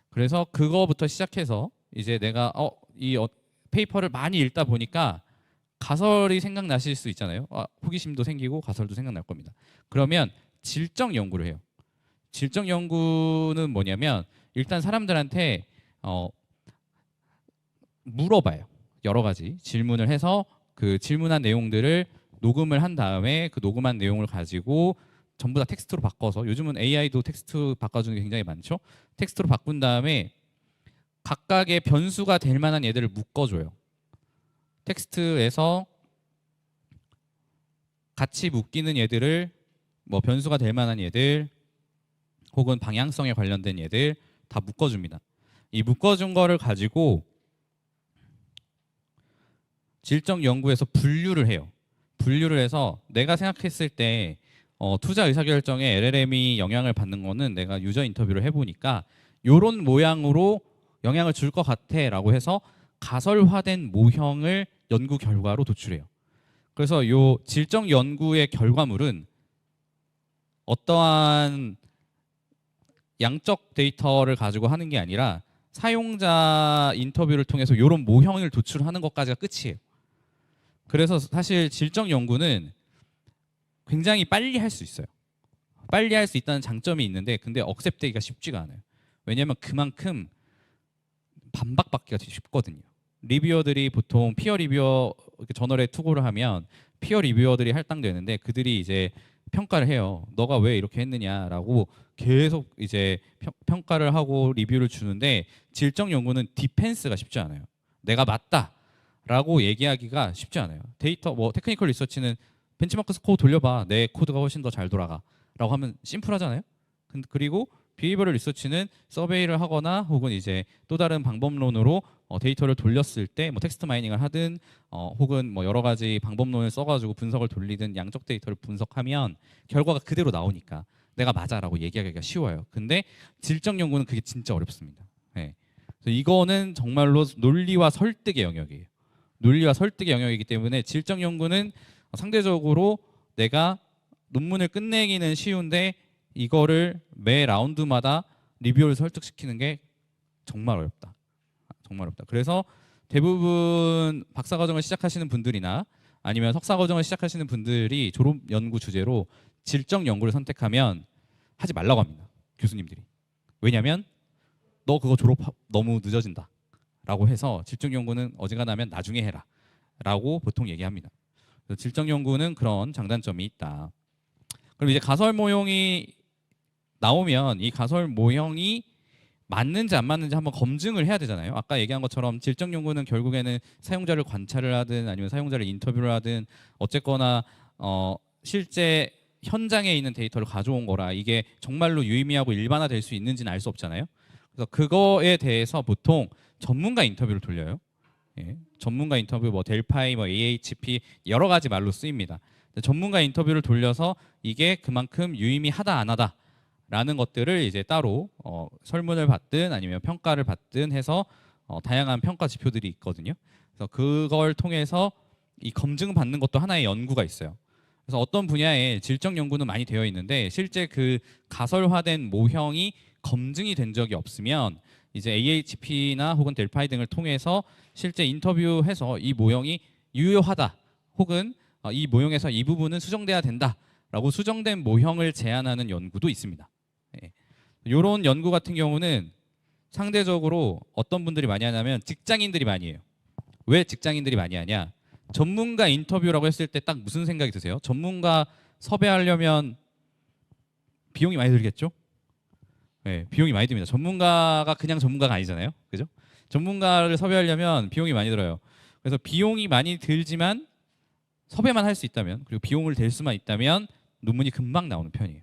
그래서 그거부터 시작해서 이제 내가 이 페이퍼를 많이 읽다 보니까 가설이 생각나실 수 있잖아요. 호기심도 생기고 가설도 생각날 겁니다. 그러면 질적 연구를 해요. 질적 연구는 뭐냐면 일단 사람들한테 물어봐요. 여러 가지 질문을 해서 그 질문한 내용들을 녹음을 한 다음에 그 녹음한 내용을 가지고 전부 다 텍스트로 바꿔서, 요즘은 AI도 텍스트 바꿔주는 게 굉장히 많죠. 텍스트로 바꾼 다음에 각각의 변수가 될 만한 얘들을 묶어줘요. 텍스트에서 같이 묶이는 얘들을 뭐 변수가 될 만한 얘들 혹은 방향성에 관련된 얘들 다 묶어줍니다. 이 묶어준 거를 가지고 질적 연구에서 분류를 해요. 분류를 해서 내가 생각했을 때 투자 의사결정에 LLM이 영향을 받는 거는 내가 유저 인터뷰를 해보니까 이런 모양으로 영향을 줄 것 같아 라고 해서 가설화된 모형을 연구 결과로 도출해요. 그래서 요 질적 연구의 결과물은 어떠한 양적 데이터를 가지고 하는 게 아니라 사용자 인터뷰를 통해서 이런 모형을 도출하는 것까지가 끝이에요. 그래서 사실 질적 연구는 굉장히 빨리 할 수 있어요. 빨리 할 수 있다는 장점이 있는데, 근데 억셉되기가 쉽지가 않아요. 왜냐하면 그만큼 반박받기가 쉽거든요. 리뷰어들이 보통 피어 리뷰어 저널에 투고를 하면 피어 리뷰어들이 할당되는데 그들이 이제 평가를 해요. 너가 왜 이렇게 했느냐라고 계속 이제 평가를 하고 리뷰를 주는데, 질적 연구는 디펜스가 쉽지 않아요. 내가 맞다라고 얘기하기가 쉽지 않아요. 데이터 뭐 테크니컬 리서치는 벤치마크 스코어 돌려봐, 내 코드가 훨씬 더 잘 돌아가라고 하면 심플하잖아요. 그리고 비헤이버럴 리서치는 서베이를 하거나 혹은 이제 또 다른 방법론으로 데이터를 돌렸을 때 뭐 텍스트 마이닝을 하든 혹은 뭐 여러 가지 방법론을 써가지고 분석을 돌리든 양적 데이터를 분석하면 결과가 그대로 나오니까 내가 맞아라고 얘기하기가 쉬워요. 근데 질적 연구는 그게 진짜 어렵습니다. 예. 그래서 이거는 정말로 논리와 설득의 영역이에요. 논리와 설득의 영역이기 때문에 질적 연구는 상대적으로 내가 논문을 끝내기는 쉬운데 이거를 매 라운드마다 리뷰어를 설득시키는 게 정말 어렵다. 정말 어렵다. 그래서 대부분 박사과정을 시작하시는 분들이나 아니면 석사과정을 시작하시는 분들이 졸업 연구 주제로 질적 연구를 선택하면 하지 말라고 합니다. 교수님들이. 왜냐하면 너 그거 졸업 너무 늦어진다 라고 해서 질적 연구는 어지간하면 나중에 해라 라고 보통 얘기합니다. 그래서 질적 연구는 그런 장단점이 있다. 그럼 이제 가설 모형이 나오면 이 가설 모형이 맞는지 안 맞는지 한번 검증을 해야 되잖아요. 아까 얘기한 것처럼 질적 연구는 결국에는 사용자를 관찰을 하든 아니면 사용자를 인터뷰를 하든 어쨌거나 실제 현장에 있는 데이터를 가져온 거라 이게 정말로 유의미하고 일반화될 수 있는지는 알 수 없잖아요. 그래서 그거에 대해서 보통 전문가 인터뷰를 돌려요. 예, 전문가 인터뷰 뭐 델파이, 뭐 AHP 여러 가지 말로 쓰입니다. 전문가 인터뷰를 돌려서 이게 그만큼 유의미하다 안 하다라는 것들을 이제 따로 설문을 받든 아니면 평가를 받든 해서 다양한 평가 지표들이 있거든요. 그래서 그걸 통해서 이 검증 받는 것도 하나의 연구가 있어요. 그래서 어떤 분야에 질적 연구는 많이 되어 있는데 실제 그 가설화된 모형이 검증이 된 적이 없으면 이제 AHP나 혹은 델파이 등을 통해서 실제 인터뷰해서 이 모형이 유효하다 혹은 이 모형에서 이 부분은 수정돼야 된다라고 수정된 모형을 제안하는 연구도 있습니다. 이런 연구 같은 경우는 상대적으로 어떤 분들이 많이 하냐면 직장인들이 많이 해요. 왜 직장인들이 많이 하냐? 전문가 인터뷰라고 했을 때 딱 무슨 생각이 드세요? 전문가 섭외하려면 비용이 많이 들겠죠? 네, 비용이 많이 듭니다. 전문가가 그냥 전문가가 아니잖아요. 그죠? 전문가를 섭외하려면 비용이 많이 들어요. 그래서 비용이 많이 들지만 섭외만 할 수 있다면 그리고 비용을 댈 수만 있다면 논문이 금방 나오는 편이에요.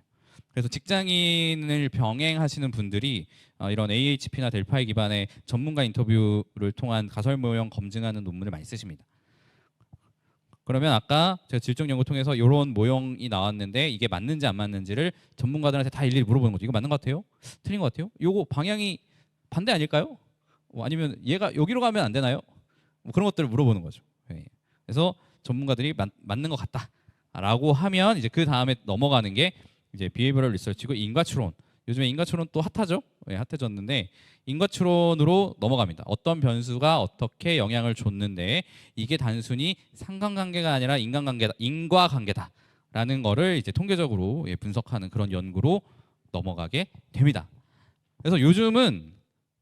그래서 직장인을 병행하시는 분들이 이런 AHP나 델파이 기반의 전문가 인터뷰를 통한 가설 모형 검증하는 논문을 많이 쓰십니다. 그러면 아까 제가 질적 연구 통해서 이런 모형이 나왔는데 이게 맞는지 안 맞는지를 전문가들한테 다 일일이 물어보는 거죠. 이거 맞는 것 같아요? 틀린 것 같아요? 이거 방향이 반대 아닐까요? 아니면 얘가 여기로 가면 안 되나요? 뭐 그런 것들을 물어보는 거죠. 네. 그래서 전문가들이 맞는 것 같다라고 하면 이제 그 다음에 넘어가는 게 이제 비헤이버럴 리서치고 인과추론. 요즘에 인과추론 또 핫하죠? 네, 핫해졌는데 인과추론으로 넘어갑니다. 어떤 변수가 어떻게 영향을 줬는데 이게 단순히 상관관계가 아니라 인과관계다라는 거를 이제 통계적으로 분석하는 그런 연구로 넘어가게 됩니다. 그래서 요즘은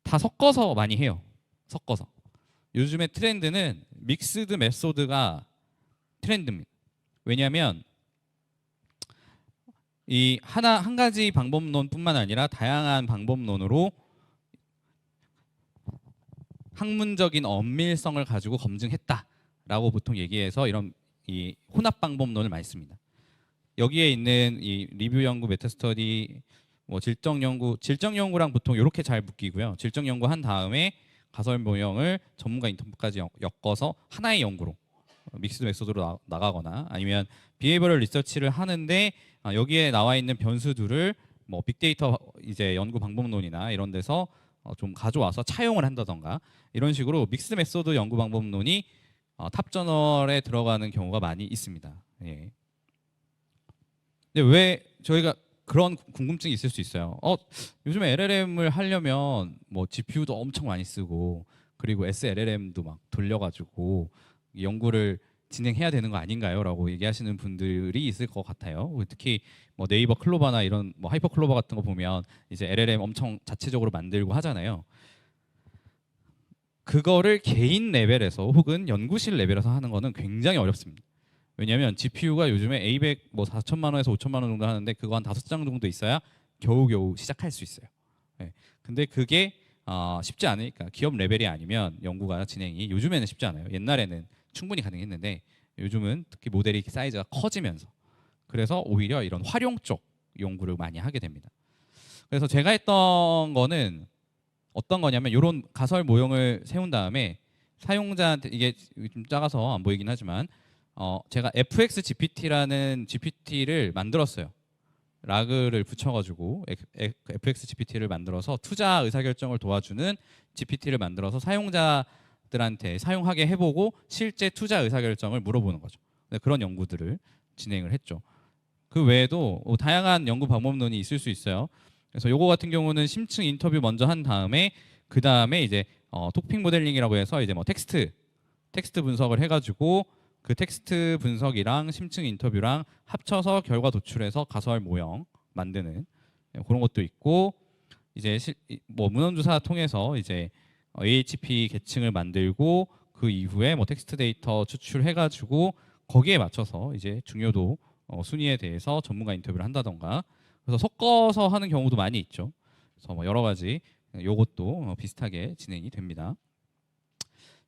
다 섞어서 많이 해요. 섞어서. 요즘의 트렌드는 믹스드 메소드가 트렌드입니다. 왜냐하면 이 한 가지 방법론뿐만 아니라 다양한 방법론으로 학문적인 엄밀성을 가지고 검증했다라고 보통 얘기해서 이런 이 혼합 방법론을 많이 씁니다. 여기에 있는 이 리뷰 연구, 메타 스터디, 뭐 질적 연구랑 보통 이렇게 잘 묶이고요. 질적 연구 한 다음에 가설 모형을 전문가 인터뷰까지 엮어서 하나의 연구로 믹스드 메소드로 나가거나 아니면 비헤이버럴 리서치를 하는데 여기에 나와 있는 변수들을 뭐 빅데이터 이제 연구 방법론이나 이런 데서 좀 가져와서 차용을 한다던가 이런 식으로 믹스드 메소드 연구 방법론이 탑 저널에 들어가는 경우가 많이 있습니다. 예. 근데 왜 저희가 그런 궁금증이 있을 수 있어요. 요즘에 LLM을 하려면 뭐 GPU도 엄청 많이 쓰고 그리고 SLLM도 막 돌려가지고 연구를 진행해야 되는 거 아닌가요? 라고 얘기하시는 분들이 있을 것 같아요. 특히 뭐 네이버 클로바나 이런 뭐 하이퍼 클로바 같은 거 보면 이제 LLM 엄청 자체적으로 만들고 하잖아요. 그거를 개인 레벨에서 혹은 연구실 레벨에서 하는 거는 굉장히 어렵습니다. 왜냐하면 GPU가 요즘에 A100 뭐 4천만 원에서 5천만 원 정도 하는데 그거 한 5장 정도 있어야 겨우겨우 시작할 수 있어요. 네. 근데 그게 쉽지 않으니까 기업 레벨이 아니면 연구가 진행이 요즘에는 쉽지 않아요. 옛날에는 충분히 가능했는데 요즘은 특히 모델이 사이즈가 커지면서 그래서 오히려 이런 활용 쪽 연구를 많이 하게 됩니다. 그래서 제가 했던 거는 어떤 거냐면 이런 가설 모형을 세운 다음에 사용자한테 이게 좀 작아서 안 보이긴 하지만 제가 FX GPT라는 GPT를 만들었어요. 라그를 붙여가지고 FX GPT를 만들어서 투자 의사결정을 도와주는 GPT를 만들어서 사용자들한테 사용하게 해보고 실제 투자 의사결정을 물어보는 거죠. 네, 그런 연구들을 진행을 했죠. 그 외에도 다양한 연구 방법론이 있을 수 있어요. 그래서 요거 같은 경우는 심층 인터뷰 먼저 한 다음에 그 다음에 이제 토픽 모델링이라고 해서 이제 뭐 텍스트 분석을 해가지고 그 텍스트 분석이랑 심층 인터뷰랑 합쳐서 결과 도출해서 가설 모형 만드는 그런 것도 있고 이제 뭐 문헌조사 통해서 이제 AHP 계층을 만들고 그 이후에 뭐 텍스트 데이터 추출해가지고 거기에 맞춰서 이제 중요도 순위에 대해서 전문가 인터뷰를 한다던가 그래서 섞어서 하는 경우도 많이 있죠. 그래서 뭐 여러 가지 요것도 비슷하게 진행이 됩니다.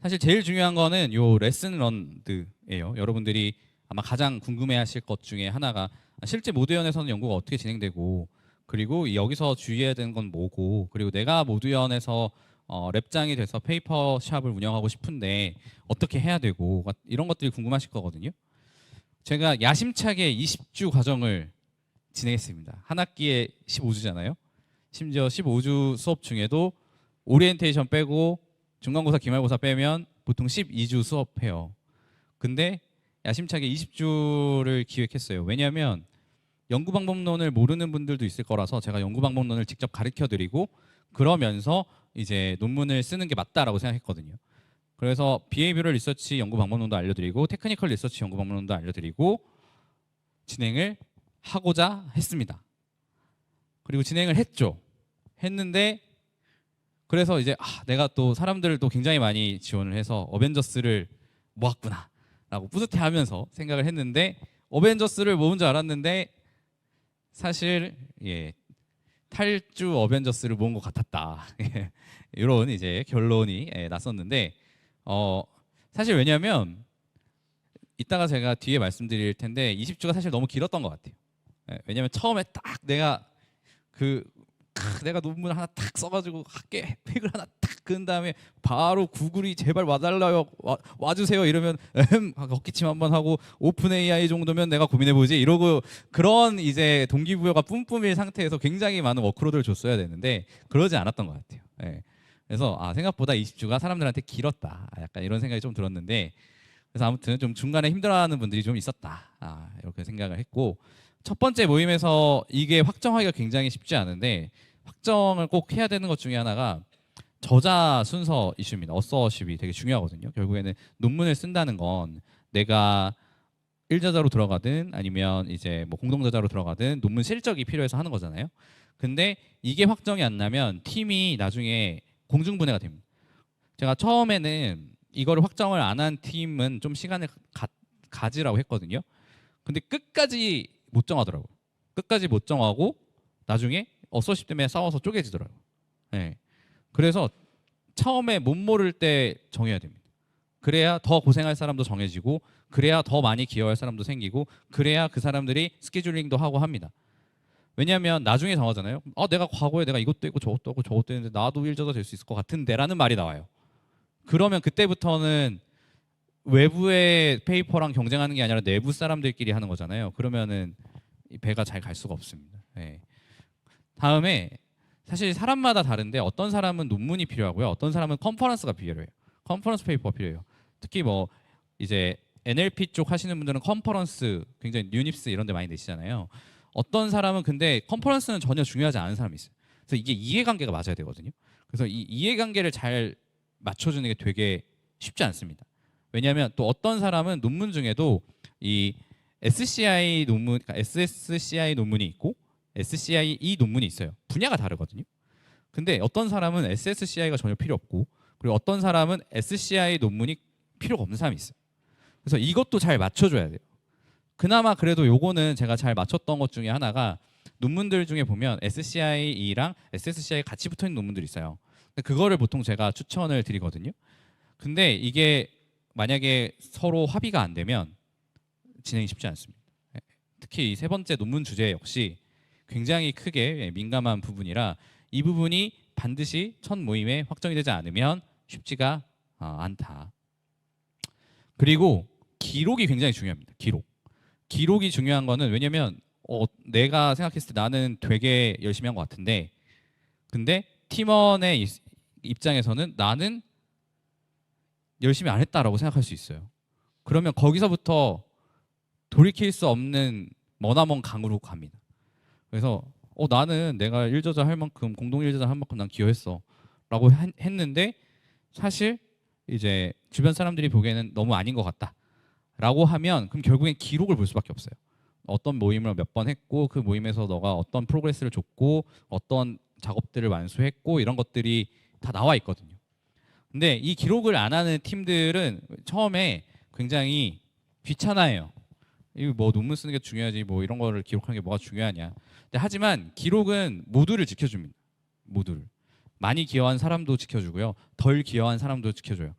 사실 제일 중요한 거는 요 레슨 런드예요. 여러분들이 아마 가장 궁금해하실 것 중에 하나가 실제 모두연에서는 연구가 어떻게 진행되고 그리고 여기서 주의해야 되는 건 뭐고 그리고 내가 모두연에서 랩장이 돼서 페이퍼 샵을 운영하고 싶은데 어떻게 해야 되고 이런 것들이 궁금하실 거거든요. 제가 야심차게 20주 과정을 진행했습니다. 한 학기에 15주잖아요. 심지어 15주 수업 중에도 오리엔테이션 빼고 중간고사, 기말고사 빼면 보통 12주 수업해요. 근데 야심차게 20주를 기획했어요. 왜냐하면 연구방법론을 모르는 분들도 있을 거라서 제가 연구방법론을 직접 가르쳐드리고 그러면서 이제 논문을 쓰는 게 맞다라고 생각했거든요. 그래서 비헤이비럴 리서치 연구방법론도 알려드리고 테크니컬 리서치 연구방법론도 알려드리고 진행을 하고자 했습니다. 그리고 진행을 했는데 그래서 이제 내가 또 사람들을 또 굉장히 많이 지원을 해서 어벤져스를 모았구나 라고 뿌듯해하면서 생각을 했는데 어벤져스를 모은 줄 알았는데 사실 탈주 어벤져스를 모은 것 같았다. 이런 이제 결론이 났었는데 사실 왜냐하면 이따가 제가 뒤에 말씀드릴 텐데 20주가 사실 너무 길었던 것 같아요. 왜냐하면 처음에 딱 내가 논문 하나 딱 써가지고 학계 팩을 하나 딱 그은 다음에 바로 구글이 제발 와달라요 와주세요 이러면 헛기침 한번 하고 오픈 AI 정도면 내가 고민해보지 이러고 그런 이제 동기부여가 뿜뿜일 상태에서 굉장히 많은 워크로드를 줬어야 되는데 그러지 않았던 것 같아요. 그래서 생각보다 20주가 사람들한테 길었다 약간 이런 생각이 좀 들었는데 그래서 아무튼 좀 중간에 힘들어하는 분들이 좀 있었다 이렇게 생각을 했고 첫 번째 모임에서 이게 확정하기가 굉장히 쉽지 않은데 확정을 꼭 해야 되는 것 중에 하나가 저자 순서 이슈입니다. 어서십이 되게 중요하거든요. 결국에는 논문을 쓴다는 건 내가 1저자로 들어가든 아니면 이제 뭐 공동저자로 들어가든 논문 실적이 필요해서 하는 거잖아요. 근데 이게 확정이 안 나면 팀이 나중에 공중분해가 됩니다. 제가 처음에는 이거를 확정을 안 한 팀은 좀 시간을 가지라고 했거든요. 근데 끝까지 못 정하더라고요. 끝까지 못 정하고 나중에 어서십 때문에 싸워서 쪼개지더라고요. 그래서 처음에 못 모를 때 정해야 됩니다. 그래야 더 고생할 사람도 정해지고 그래야 더 많이 기여할 사람도 생기고 그래야 그 사람들이 스케줄링도 하고 합니다. 왜냐하면 나중에 정하잖아요. 내가 과거에 내가 이것도 했고 저것도 하고 저것도 했는데 나도 1저자 될 수 있을 것 같은데 라는 말이 나와요. 그러면 그때부터는 외부의 페이퍼랑 경쟁하는 게 아니라 내부 사람들끼리 하는 거잖아요. 그러면은 배가 잘 갈 수가 없습니다. 다음에 사실 사람마다 다른데 어떤 사람은 논문이 필요하고요. 어떤 사람은 컨퍼런스가 필요해요. 컨퍼런스 페이퍼가 필요해요. 특히 뭐 이제 NLP 쪽 하시는 분들은 컨퍼런스 굉장히 뉴닙스 이런 데 많이 내시잖아요. 어떤 사람은 근데 컨퍼런스는 전혀 중요하지 않은 사람이 있어요. 그래서 이게 이해관계가 맞아야 되거든요. 그래서 이 이해관계를 잘 맞춰주는 게 되게 쉽지 않습니다. 왜냐하면 또 어떤 사람은 논문 중에도 이 SCI 논문, 그러니까 SSCI 논문이 있고 SCIE 논문이 있어요. 분야가 다르거든요. 근데 어떤 사람은 SSCI가 전혀 필요 없고 그리고 어떤 사람은 SCI 논문이 필요가 없는 사람이 있어요. 그래서 이것도 잘 맞춰줘야 돼요. 그나마 그래도 요거는 제가 잘 맞췄던 것 중에 하나가 논문들 중에 보면 SCIE랑 SSCI 같이 붙어있는 논문들이 있어요. 근데 그거를 보통 제가 추천을 드리거든요. 근데 이게 만약에 서로 합의가 안 되면 진행이 쉽지 않습니다. 특히 이 세 번째 논문 주제 역시 굉장히 크게 민감한 부분이라 이 부분이 반드시 첫 모임에 확정이 되지 않으면 쉽지가 않다. 그리고 기록이 굉장히 중요합니다. 기록이 중요한 거는 왜냐면 내가 생각했을 때 나는 되게 열심히 한 것 같은데 근데 팀원의 입장에서는 나는 열심히 안 했다라고 생각할 수 있어요. 그러면 거기서부터 돌이킬 수 없는 머나먼 강으로 갑니다. 그래서 나는 내가 일저자 할 만큼 공동 일저자 할 만큼 난 기여했어 라고 했는데 사실 이제 주변 사람들이 보기에는 너무 아닌 것 같다 라고 하면 그럼 결국엔 기록을 볼 수밖에 없어요. 어떤 모임을 몇 번 했고 그 모임에서 너가 어떤 프로그레스를 줬고 어떤 작업들을 완수했고 이런 것들이 다 나와 있거든요. 근데 이 기록을 안 하는 팀들은 처음에 굉장히 귀찮아해요. 이거 뭐 논문 쓰는 게 중요하지 뭐 이런 거를 기록하는 게 뭐가 중요하냐. 근데 하지만 기록은 모두를 지켜줍니다. 모두를. 많이 기여한 사람도 지켜주고요. 덜 기여한 사람도 지켜줘요.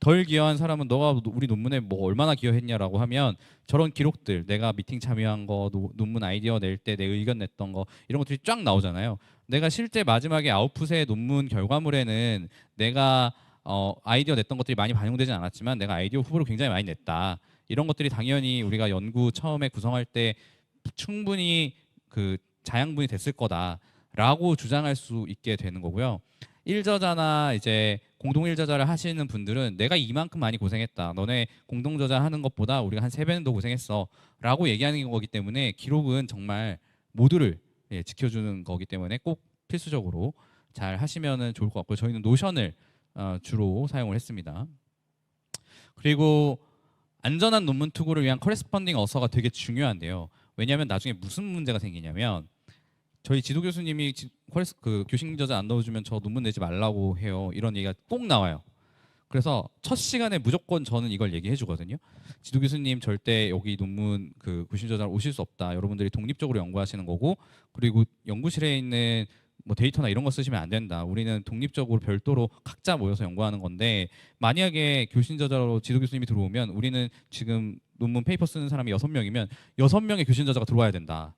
덜 기여한 사람은 너가 우리 논문에 뭐 얼마나 기여했냐라고 하면 저런 기록들 내가 미팅 참여한 거 논문 아이디어 낼 때 내 의견 냈던 거 이런 것들이 쫙 나오잖아요. 내가 실제 마지막에 아웃풋의 논문 결과물에는 내가 아이디어 냈던 것들이 많이 반영되진 않았지만 내가 아이디어 후보를 굉장히 많이 냈다. 이런 것들이 당연히 우리가 연구 처음에 구성할 때 충분히 그 자양분이 됐을 거다라고 주장할 수 있게 되는 거고요. 일저자나 이제 공동 일저자를 하시는 분들은 내가 이만큼 많이 고생했다. 너네 공동 저자 하는 것보다 우리가 한 3배는 더 고생했어라고 얘기하는 거기 때문에 기록은 정말 모두를 지켜주는 거기 때문에 꼭 필수적으로 잘 하시면은 좋을 것 같고요. 저희는 노션을 주로 사용을 했습니다. 그리고 안전한 논문 투구를 위한 커레스펀딩 어서가 되게 중요한데요. 왜냐하면 나중에 무슨 문제가 생기냐면 저희 지도 교수님이 그 교신 저자 안 넣어주면 저 논문 내지 말라고 해요. 이런 얘기가 꼭 나와요. 그래서 첫 시간에 무조건 저는 이걸 얘기해 주거든요. 지도 교수님 절대 여기 논문 그 교신 저자 오실 수 없다. 여러분들이 독립적으로 연구하시는 거고 그리고 연구실에 있는 뭐 데이터나 이런 거 쓰시면 안 된다. 우리는 독립적으로 별도로 각자 모여서 연구하는 건데 만약에 교신 저자로 지도 교수님이 들어오면 우리는 지금 논문 페이퍼 쓰는 사람이 6명이면 6명의 교신 저자가 들어와야 된다.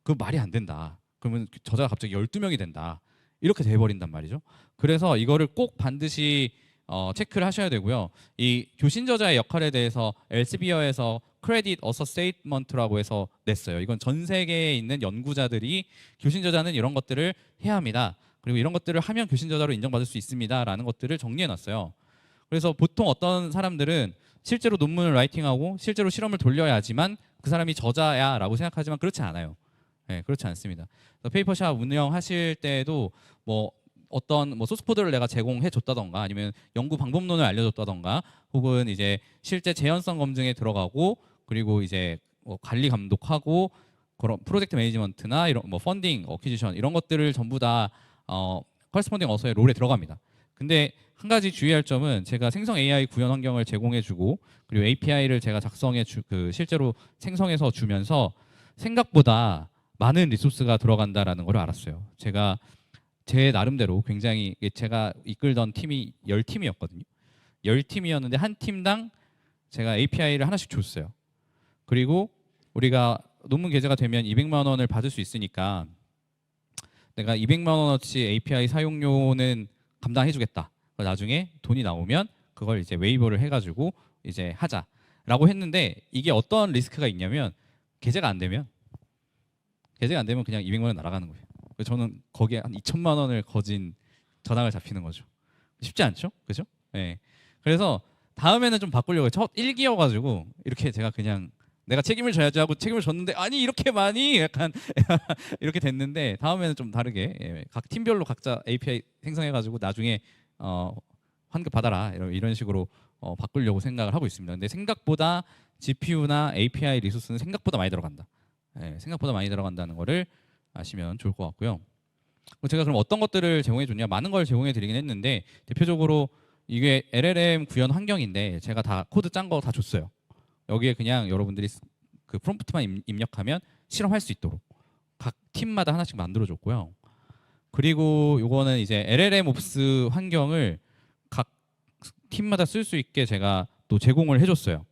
그거 말이 안 된다. 그러면 저자가 갑자기 12명이 된다. 이렇게 돼버린단 말이죠. 그래서 이거를 꼭 반드시 체크를 하셔야 되고요. 이 교신 저자의 역할에 대해서 엘스비어에서 크레딧 어서 스테이트먼트라고 해서 냈어요. 이건 전 세계에 있는 연구자들이 교신 저자는 이런 것들을 해야 합니다. 그리고 이런 것들을 하면 교신 저자로 인정받을 수 있습니다라는 것들을 정리해 놨어요. 그래서 보통 어떤 사람들은 실제로 논문을 라이팅하고 실제로 실험을 돌려야지만 그 사람이 저자야라고 생각하지만 그렇지 않아요. 네, 그렇지 않습니다. 페이퍼샵 운영하실 때도 뭐 어떤 뭐 소스코드를 내가 제공해 줬다던가 아니면 연구 방법론을 알려줬다던가 혹은 이제 실제 재현성 검증에 들어가고 그리고 이제 관리 감독하고 그런 프로젝트 매니지먼트나 이런 뭐 펀딩, 어퀴지션 이런 것들을 전부 다 커레스폰딩 어서의 롤에 들어갑니다. 근데 한 가지 주의할 점은 제가 생성 AI 구현 환경을 제공해주고 그리고 API를 제가 작성해 그 실제로 생성해서 주면서 생각보다 많은 리소스가 들어간다라는 걸 알았어요. 제가 제 나름대로 굉장히 제가 이끌던 팀이 10팀이었거든요. 10팀이었는데 한 팀당 제가 API를 하나씩 줬어요. 그리고 우리가 논문 게재가 되면 200만 원을 받을 수 있으니까 내가 200만 원어치 API 사용료는 감당해 주겠다. 나중에 돈이 나오면 그걸 이제 웨이버를 해가지고 이제 하자라고 했는데 이게 어떤 리스크가 있냐면 게재가 안 되면 그냥 200만 원 날아가는 거예요. 그래서 저는 거기에 한 2천만 원을 거진 전학을 잡히는 거죠. 쉽지 않죠, 그죠? 네. 그래서 다음에는 좀 바꾸려고 첫 1기여가지고 이렇게 제가 그냥 내가 책임을 져야지 하고 책임을 졌는데 아니 이렇게 많이 약간 이렇게 됐는데 다음에는 좀 다르게 각 팀별로 각자 API 생성해가지고 나중에 환급 받아라 이런 식으로 바꾸려고 생각을 하고 있습니다. 근데 생각보다 GPU나 API 리소스는 생각보다 많이 들어간다. 생각보다 많이 들어간다는 거를 아시면 좋을 것 같고요. 제가 그럼 어떤 것들을 제공해 줬냐? 많은 걸 제공해 드리긴 했는데 대표적으로 이게 LLM 구현 환경인데 제가 다 코드 짠 거 다 줬어요. 여기에 그냥 여러분들이 그 프롬프트만 입력하면 실험할 수 있도록 각 팀마다 하나씩 만들어 줬고요. 그리고 요거는 이제 LLM 옵스 환경을 각 팀마다 쓸 수 있게 제가 또 제공을 해줬어요.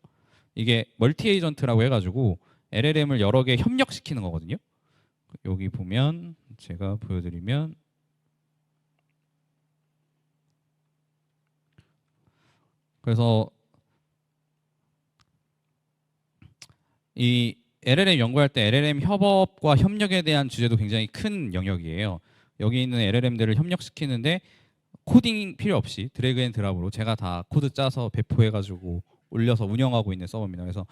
이게 멀티 에이전트라고 해가지고 LLM을 여러 개 협력시키는 거거든요. 여기 보면 제가 보여드리면 그래서 이 LLM 연구할 때 LLM 협업과 협력에 대한 주제도 굉장히 큰 영역이에요. 여기 있는 LLM들을 협력시키는데 코딩 필요 없이 드래그 앤 드랍으로 제가 다 코드 짜서 배포해가지고 올려서 운영하고 있는 서버입니다. 그래서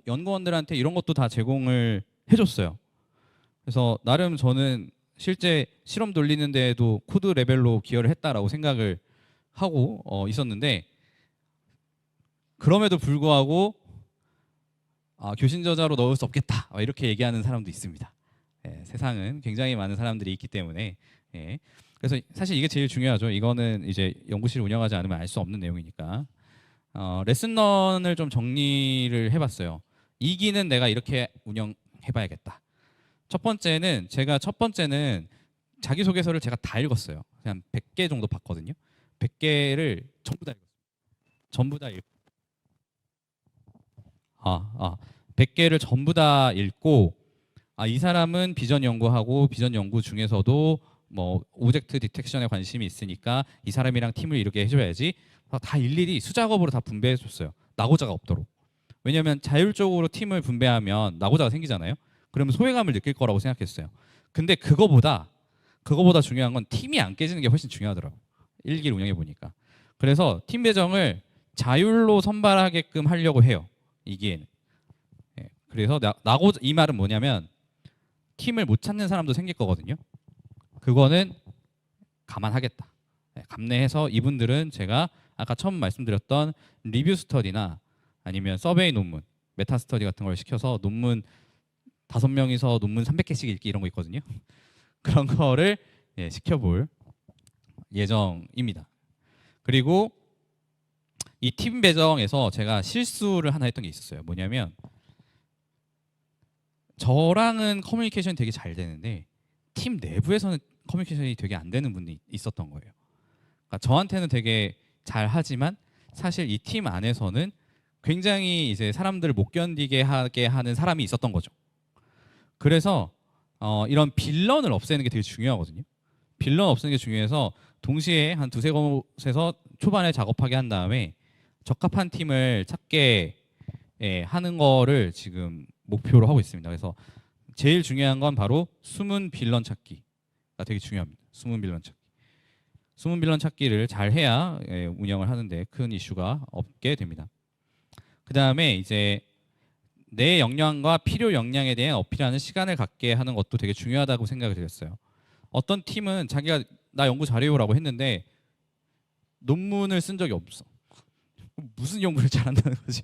연구원들한테 이런 것도 다 제공을 해줬어요. 그래서 나름 저는 실제 실험 돌리는 데에도 코드 레벨로 기여를 했다라고 생각을 하고 있었는데 그럼에도 불구하고 교신 저자로 넣을 수 없겠다 이렇게 얘기하는 사람도 있습니다. 세상은 굉장히 많은 사람들이 있기 때문에 그래서 사실 이게 제일 중요하죠. 이거는 이제 연구실 운영하지 않으면 알 수 없는 내용이니까 레슨런을 좀 정리를 해봤어요. 2기는 내가 이렇게 운영해봐야겠다. 첫 번째는 자기소개서를 제가 다 읽었어요. 그냥 100개 정도 봤거든요. 100개를 전부 다 읽었어요. 전부 다 읽고 100개를 전부 다 읽고 이 사람은 비전 연구하고 비전 연구 중에서도 뭐 오젝트 디텍션에 관심이 있으니까 이 사람이랑 팀을 이렇게 해줘야지 다 일일이 수작업으로 다 분배해줬어요. 낙오자가 없도록. 왜냐하면 자율적으로 팀을 분배하면 낙오자가 생기잖아요. 그러면 소외감을 느낄 거라고 생각했어요. 근데 그거보다 중요한 건 팀이 안 깨지는 게 훨씬 중요하더라고요. 1기를 운영해 보니까. 그래서 팀 배정을 자율로 선발하게끔 하려고 해요. 2기에는. 그래서 이 말은 뭐냐면 팀을 못 찾는 사람도 생길 거거든요. 그거는 감안하겠다. 감내해서 이분들은 제가 아까 처음 말씀드렸던 리뷰 스터디나 아니면 서베이 논문, 메타 스터디 같은 걸 시켜서 논문 5명이서 논문 300개씩 읽기 이런 거 있거든요. 그런 거를 시켜볼 예정입니다. 그리고 이 팀 배정에서 제가 실수를 하나 했던 게 있었어요. 뭐냐면 저랑은 커뮤니케이션이 되게 잘 되는데 팀 내부에서는 커뮤니케이션이 되게 안 되는 분이 있었던 거예요. 그러니까 저한테는 되게 잘 하지만 사실 이 팀 안에서는 굉장히 이제 사람들을 못 견디게 하게 하는 사람이 있었던 거죠. 그래서 이런 빌런을 없애는 게 되게 중요하거든요. 빌런 없애는 게 중요해서 동시에 한 두세 곳에서 초반에 작업하게 한 다음에 적합한 팀을 찾게 하는 거를 지금 목표로 하고 있습니다. 그래서 제일 중요한 건 바로 숨은 빌런 찾기가 되게 중요합니다. 숨은 빌런 찾기. 숨은 빌런 찾기를 잘 해야 운영을 하는데 큰 이슈가 없게 됩니다. 그 다음에 이제 내 역량과 필요 역량에 대한 어필하는 시간을 갖게 하는 것도 되게 중요하다고 생각을 드렸어요. 어떤 팀은 자기가 나 연구 잘해요라고 했는데 논문을 쓴 적이 없어. 무슨 연구를 잘한다는 거지?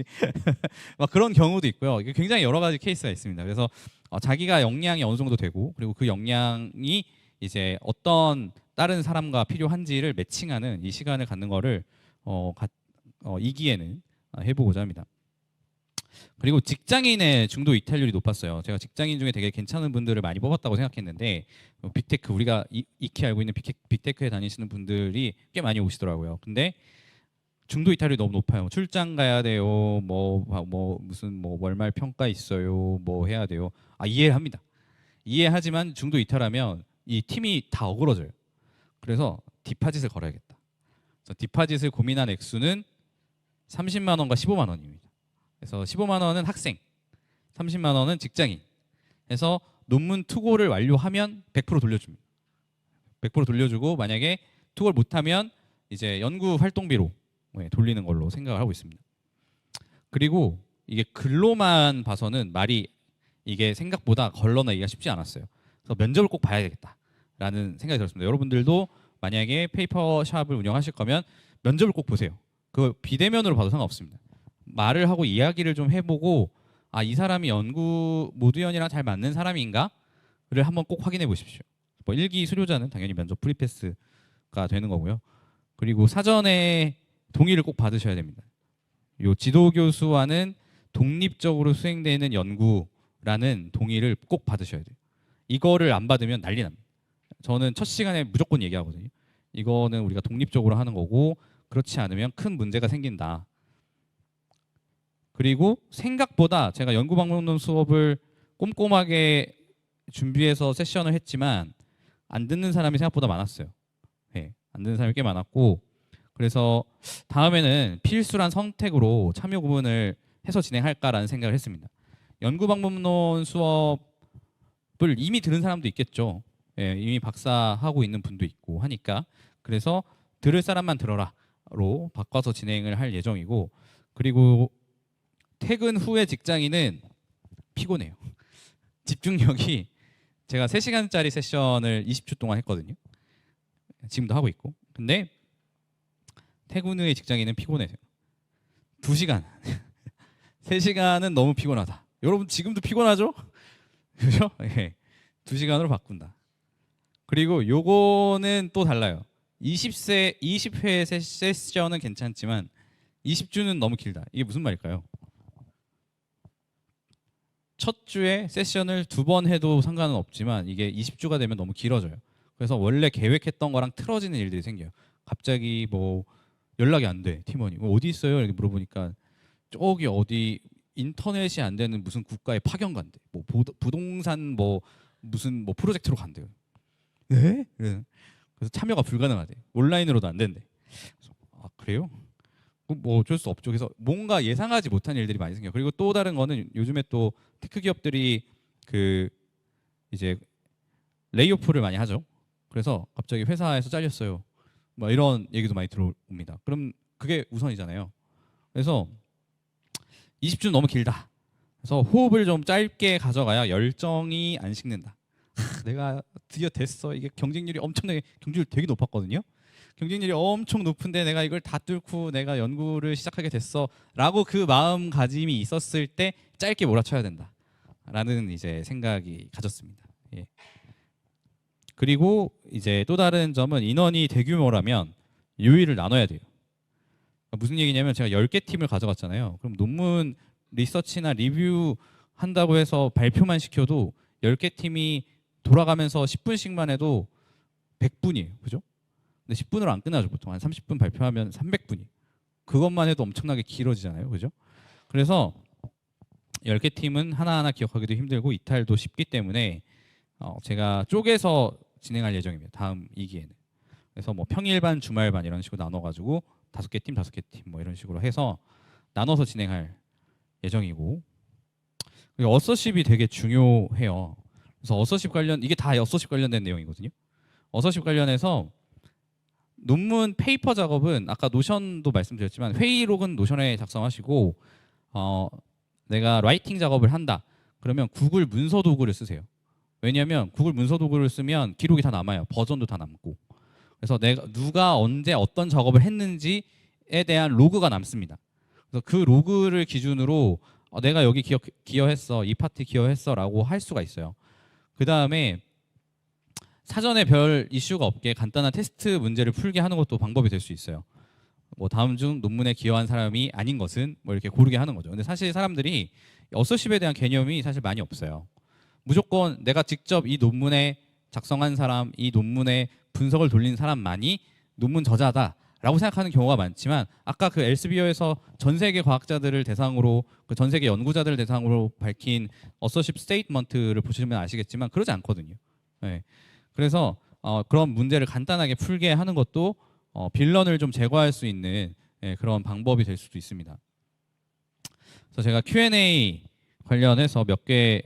막 그런 경우도 있고요. 이게 굉장히 여러 가지 케이스가 있습니다. 그래서 자기가 역량이 어느 정도 되고 그리고 그 역량이 이제 어떤 다른 사람과 필요한지를 매칭하는 이 시간을 갖는 거를 2기에는 해보고자 합니다. 그리고 직장인의 중도 이탈률이 높았어요. 제가 직장인 중에 되게 괜찮은 분들을 많이 뽑았다고 생각했는데 빅테크 우리가 익히 알고 있는 빅테크에 다니시는 분들이 꽤 많이 오시더라고요. 근데 중도 이탈률이 너무 높아요. 출장 가야 돼요. 무슨 월말 평가 있어요. 뭐 해야 돼요. 이해를 합니다. 이해하지만 중도 이탈하면 이 팀이 다 어그러져요. 그래서 디파짓을 걸어야겠다. 그래서 디파짓을 고민한 액수는 30만 원과 15만 원입니다. 그래서 15만 원은 학생, 30만 원은 직장인. 해서 논문 투고를 완료하면 100% 돌려줍니다. 100% 돌려주고 만약에 투고를 못하면 이제 연구 활동비로 돌리는 걸로 생각을 하고 있습니다. 그리고 이게 글로만 봐서는 말이 이게 생각보다 걸러내기가 쉽지 않았어요. 그래서 면접을 꼭 봐야 되겠다라는 생각이 들었습니다. 여러분들도 만약에 페이퍼샵을 운영하실 거면 면접을 꼭 보세요. 그 비대면으로 봐도 상관없습니다. 말을 하고 이야기를 좀 해보고 이 사람이 연구 모두연이랑 잘 맞는 사람인가를 한번 꼭 확인해 보십시오. 1기 수료자는 당연히 면접 프리패스가 되는 거고요. 그리고 사전에 동의를 꼭 받으셔야 됩니다. 요 지도 교수와는 독립적으로 수행되는 연구라는 동의를 꼭 받으셔야 돼요. 이거를 안 받으면 난리 납니다. 저는 첫 시간에 무조건 얘기하거든요. 이거는 우리가 독립적으로 하는 거고 그렇지 않으면 큰 문제가 생긴다. 그리고 생각보다 제가 연구방법론 수업을 꼼꼼하게 준비해서 세션을 했지만 안 듣는 사람이 생각보다 많았어요. 예, 안 듣는 사람이 꽤 많았고 그래서 다음에는 필수란 선택으로 참여 구분을 해서 진행할까라는 생각을 했습니다. 연구 방법론 수업을 이미 들은 사람도 있겠죠. 예, 이미 박사하고 있는 분도 있고 하니까 그래서 들을 사람만 들어라로 바꿔서 진행을 할 예정이고 그리고 퇴근 후에 직장인은 피곤해요. 집중력이 제가 3시간짜리 세션을 20주 동안 했거든요. 지금도 하고 있고. 근데 퇴근 후에 직장인은 피곤해요. 2시간. 3시간은 너무 피곤하다. 여러분 지금도 피곤하죠? 그죠? 예. 2시간으로 바꾼다. 그리고 요거는 또 달라요. 20회 세션은 괜찮지만 20주는 너무 길다. 이게 무슨 말일까요? 첫 주에 세션을 2번 해도 상관은 없지만 이게 20주가 되면 너무 길어져요. 그래서 원래 계획했던 거랑 틀어지는 일들이 생겨요. 갑자기 뭐 연락이 안 돼. 팀원이 어디 있어요? 이렇게 물어보니까 저기 어디 인터넷이 안 되는 무슨 국가에 파견 간대. 뭐 부동산 뭐 무슨 뭐 프로젝트로 간대요. 네? 그래서 참여가 불가능하대. 온라인으로도 안 된대. 그래서, 아 그래요? 뭐 어쩔 수 없죠. 그래서 뭔가 예상하지 못한 일들이 많이 생겨요. 그리고 또 다른 거는 요즘에 또 테크 기업들이 그 이제 레이오프를 많이 하죠. 그래서 갑자기 회사에서 잘렸어요. 뭐 이런 얘기도 많이 들어옵니다. 그럼 그게 우선이잖아요. 그래서 20주는 너무 길다. 그래서 호흡을 좀 짧게 가져가야 열정이 안 식는다. 내가 드디어 됐어. 이게 경쟁률이 엄청나게 경쟁률 되게 높았거든요. 경쟁률이 엄청 높은데 내가 이걸 다 뚫고 내가 연구를 시작하게 됐어라고 그 마음가짐이 있었을 때 짧게 몰아쳐야 된다라는 이제 생각이 가졌습니다. 예. 그리고 이제 또 다른 점은 인원이 대규모라면 요일을 나눠야 돼요. 무슨 얘기냐면 제가 10개 팀을 가져갔잖아요. 그럼 논문 리서치나 리뷰 한다고 해서 발표만 시켜도 10개 팀이 돌아가면서 10분씩만 해도 100분이에요. 그죠? 근데 10분으로 안 끝나죠. 보통 한 30분 발표하면 300분이. 그것만 해도 엄청나게 길어지잖아요. 그죠? 그래서 10개 팀은 하나하나 기억하기도 힘들고 이탈도 쉽기 때문에 제가 쪼개서 진행할 예정입니다. 다음 2기에는. 그래서 뭐 평일반, 주말반 이런 식으로 나눠가지고 5개 팀, 5개 팀 뭐 이런 식으로 해서 나눠서 진행할 예정이고 그리고 어서십이 되게 중요해요. 그래서 어서십 관련 이게 다 어서십 관련된 내용이거든요. 어서십 관련해서 논문 페이퍼 작업은 아까 노션도 말씀드렸지만 회의록은 노션에 작성하시고 내가 라이팅 작업을 한다. 그러면 구글 문서 도구를 쓰세요. 왜냐하면 구글 문서 도구를 쓰면 기록이 다 남아요. 버전도 다 남고. 그래서 내가 누가 언제 어떤 작업을 했는지에 대한 로그가 남습니다. 그래서 그 로그를 기준으로 내가 여기 기여했어, 이 파트 기여했어라고 할 수가 있어요. 그 다음에 사전에 별 이슈가 없게 간단한 테스트 문제를 풀게 하는 것도 방법이 될 수 있어요. 뭐 다음 중 논문에 기여한 사람이 아닌 것은 뭐 이렇게 고르게 하는 거죠. 근데 사실 사람들이 어서십에 대한 개념이 사실 많이 없어요. 무조건 내가 직접 이 논문에 작성한 사람, 이 논문에 분석을 돌린 사람만이 논문 저자다라고 생각하는 경우가 많지만 아까 그 엘스비어에서 전 세계 과학자들을 대상으로 전 세계 연구자들을 대상으로 밝힌 어서십 스테이트먼트를 보시면 아시겠지만 그러지 않거든요. 네. 그래서 그런 문제를 간단하게 풀게 하는 것도 빌런을 좀 제거할 수 있는 그런 방법이 될 수도 있습니다. 그래서 제가 Q&A 관련해서 몇 개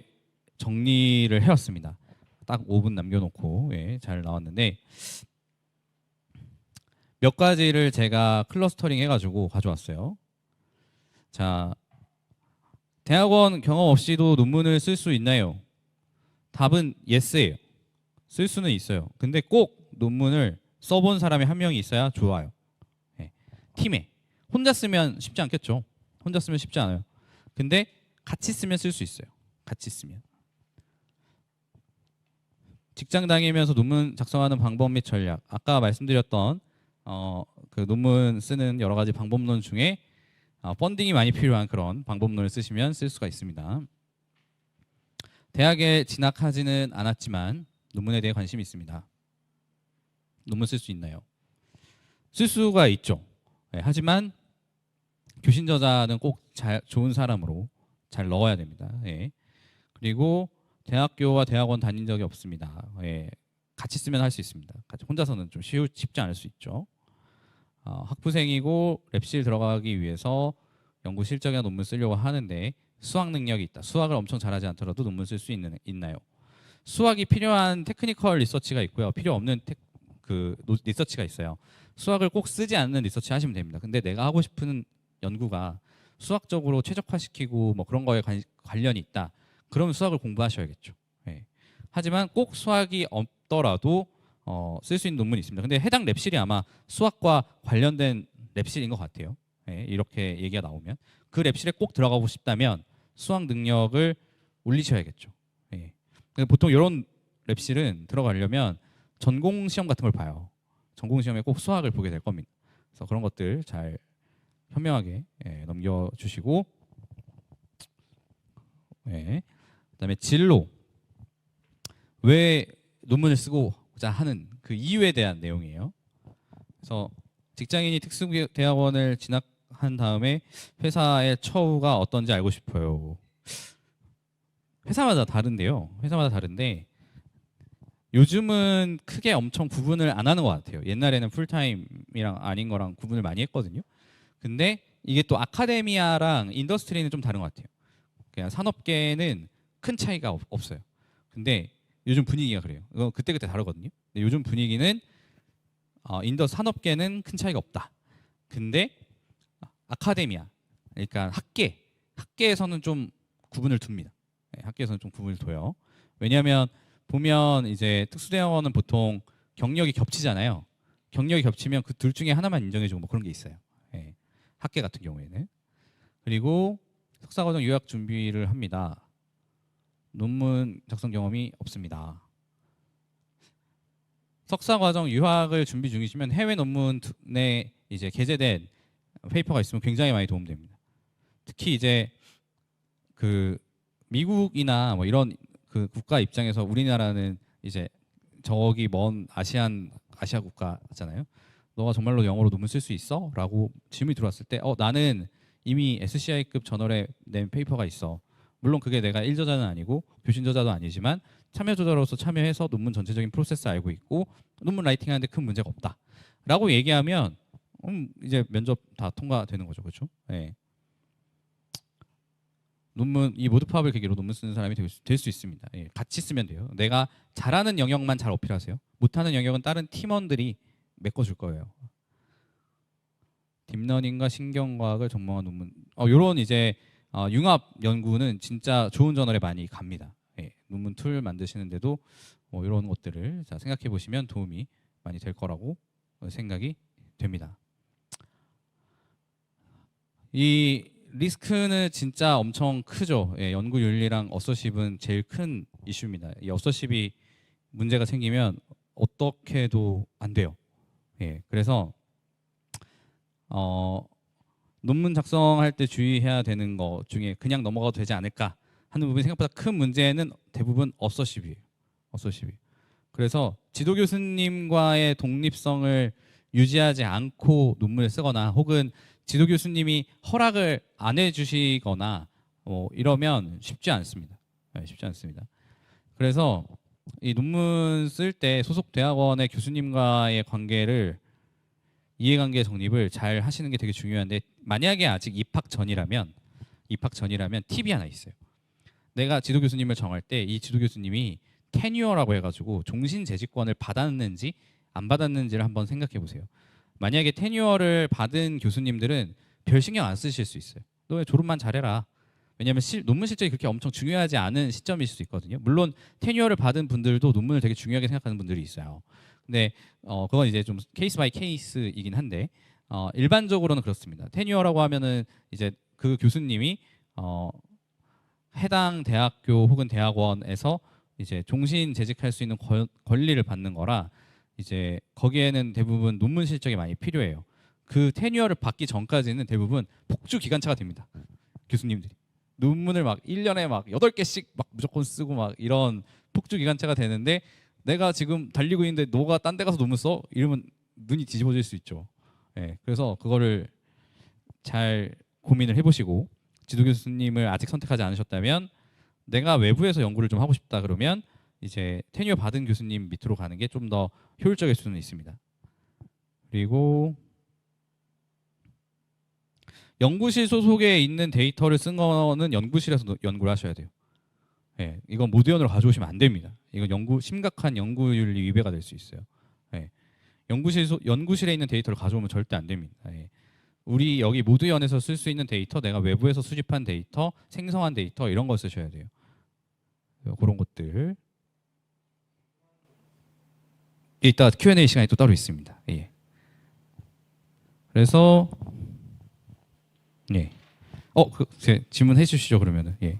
정리를 해왔습니다. 딱 5분 남겨놓고 잘 나왔는데 몇 가지를 제가 클러스터링 해가지고 가져왔어요. 자, 대학원 경험 없이도 논문을 쓸 수 있나요? 답은 yes예요. 쓸 수는 있어요. 근데 꼭 논문을 써본 사람이 한 명이 있어야 좋아요. 팀에. 혼자 쓰면 쉽지 않겠죠. 혼자 쓰면 쉽지 않아요. 근데 같이 쓰면 쓸 수 있어요. 같이 쓰면. 직장 다니면서 논문 작성하는 방법 및 전략. 아까 말씀드렸던 그 논문 쓰는 여러 가지 방법론 중에 펀딩이 많이 필요한 그런 방법론을 쓰시면 쓸 수가 있습니다. 대학에 진학하지는 않았지만 논문에 대해 관심이 있습니다. 논문 쓸 수 있나요? 쓸 수가 있죠. 하지만 교신 저자는 꼭 좋은 사람으로 잘 넣어야 됩니다. 그리고 대학교와 대학원 다닌 적이 없습니다. 예, 같이 쓰면 할 수 있습니다. 혼자서는 좀 쉽지 않을 수 있죠. 학부생이고 랩실 들어가기 위해서 연구 실적이나 논문 쓰려고 하는데 수학 능력이 있다. 수학을 엄청 잘하지 않더라도 논문 쓸 수 있나요? 수학이 필요한 테크니컬 리서치가 있고요. 필요 없는 리서치가 있어요. 수학을 꼭 쓰지 않는 리서치 하시면 됩니다. 근데 내가 하고 싶은 연구가 수학적으로 최적화시키고 뭐 그런 거에 관련이 있다. 그러면 수학을 공부하셔야겠죠. 예. 하지만 꼭 수학이 없더라도 쓸 수 있는 논문이 있습니다. 근데 해당 랩실이 아마 수학과 관련된 랩실인 것 같아요. 예, 이렇게 얘기가 나오면 그 랩실에 꼭 들어가고 싶다면 수학 능력을 올리셔야겠죠. 예. 보통 이런 랩실은 들어가려면 전공 시험 같은 걸 봐요. 전공 시험에 꼭 수학을 보게 될 겁니다. 그래서 그런 것들 잘 현명하게 넘겨주시고, 그다음에 진로, 왜 논문을 쓰고자 하는 그 이유에 대한 내용이에요. 그래서 직장인이 특수대학원을 진학한 다음에 회사의 처우가 어떤지 알고 싶어요. 회사마다 다른데요. 회사마다 다른데 요즘은 크게 엄청 구분을 안 하는 것 같아요. 옛날에는 풀타임이랑 아닌 거랑 구분을 많이 했거든요. 근데 이게 또 아카데미아랑 인더스트리는 좀 다른 것 같아요. 그냥 산업계는 큰 차이가 없어요. 근데 요즘 분위기가 그래요. 이건 그때그때 다르거든요. 근데 요즘 분위기는 산업계는 큰 차이가 없다. 근데 아카데미아, 그러니까 학계에서는 좀 구분을 둡니다. 학계에서는 좀 구분을 둬요. 왜냐하면 보면 이제 특수대학원은 보통 경력이 겹치잖아요. 경력이 겹치면 그 둘 중에 하나만 인정해주고 뭐 그런 게 있어요. 학계 같은 경우에는. 그리고 석사과정 유학 준비를 합니다. 논문 작성 경험이 없습니다. 석사과정 유학을 준비 중이시면 해외 논문에 이제 게재된 페이퍼가 있으면 굉장히 많이 도움됩니다. 특히 이제 그 미국이나 뭐 이런 그 국가 입장에서 우리나라는 이제 저기 먼 아시아 국가잖아요. 너가 정말로 영어로 논문 쓸 수 있어? 라고 질문이 들어왔을 때 나는 이미 SCI급 저널에 낸 페이퍼가 있어. 물론 그게 내가 1저자는 아니고 교신저자도 아니지만 참여저자로서 참여해서 논문 전체적인 프로세스 알고 있고 논문 라이팅하는데 큰 문제가 없다. 라고 얘기하면 이제 면접 다 통과되는 거죠. 그렇죠? 네. 이 모드 파업을 계기로 논문 쓰는 사람이 될 수 있습니다. 예, 같이 쓰면 돼요. 내가 잘하는 영역만 잘 어필하세요. 못하는 영역은 다른 팀원들이 메꿔줄 거예요. 딥러닝과 신경과학을 전공한 논문. 요런 이제 융합 연구는 진짜 좋은 저널에 많이 갑니다. 예, 논문 툴 만드시는데도 이런 것들을 생각해 보시면 도움이 많이 될 거라고 생각이 됩니다. 이 리스크는 진짜 엄청 크죠. 예, 연구 윤리랑 어서십은 제일 큰 이슈입니다. 이 어서십이 문제가 생기면 어떻게 해도 안 돼요. 예, 그래서 논문 작성할 때 주의해야 되는 것 중에 그냥 넘어가도 되지 않을까 하는 부분이 생각보다 큰 문제는 대부분 어서십이에요. 그래서 지도 교수님과의 독립성을 유지하지 않고 논문을 쓰거나 혹은 지도 교수님이 허락을 안 해주시거나 이러면 쉽지 않습니다. 네, 쉽지 않습니다. 그래서 이 논문 쓸 때 소속 대학원의 교수님과의 관계를 이해관계 정립을 잘 하시는 게 되게 중요한데 만약에 아직 입학 전이라면 팁이 하나 있어요. 내가 지도 교수님을 정할 때 이 지도 교수님이 테뉴어라고 해가지고 종신 재직권을 받았는지 안 받았는지를 한번 생각해 보세요. 만약에 테뉴어를 받은 교수님들은 별 신경 안 쓰실 수 있어요. 너 왜 졸업만 잘해라. 왜냐하면 논문 실적이 그렇게 엄청 중요하지 않은 시점일 수도 있거든요. 물론 테뉴어를 받은 분들도 논문을 되게 중요하게 생각하는 분들이 있어요. 근데 그건 이제 좀 케이스 바이 케이스이긴 한데 일반적으로는 그렇습니다. 테뉴어라고 하면은 이제 그 교수님이 해당 대학교 혹은 대학원에서 이제 종신 재직할 수 있는 권리를 받는 거라 이제 거기에는 대부분 논문 실적이 많이 필요해요. 그 테뉴어를 받기 전까지는 대부분 폭주 기관차가 됩니다. 교수님들이 논문을 막 1년에 막 8개씩 막 무조건 쓰고 막 이런 폭주 기관차가 되는데 내가 지금 달리고 있는데 너가 딴 데 가서 논문 써? 이러면 눈이 뒤집어질 수 있죠. 네, 그래서 그거를 잘 고민을 해보시고 지도 교수님을 아직 선택하지 않으셨다면 내가 외부에서 연구를 좀 하고 싶다 그러면 이제 테뉴어 받은 교수님 밑으로 가는 게 좀 더 효율적일 수는 있습니다. 그리고 연구실 소속에 있는 데이터를 쓴 거는 연구실에서 연구를 하셔야 돼요. 예, 이건 모드연으로 가져오시면 안 됩니다. 이건 심각한 연구윤리 위배가 될 수 있어요. 예, 연구실에 있는 데이터를 가져오면 절대 안 됩니다. 예. 우리 여기 모드연에서 쓸 수 있는 데이터, 내가 외부에서 수집한 데이터, 생성한 데이터 이런 거 쓰셔야 돼요. 그런 것들. 이따 Q&A 시간이 또 따로 있습니다. 예. 그래서 예. 질문해 주시죠 그러면은. 예.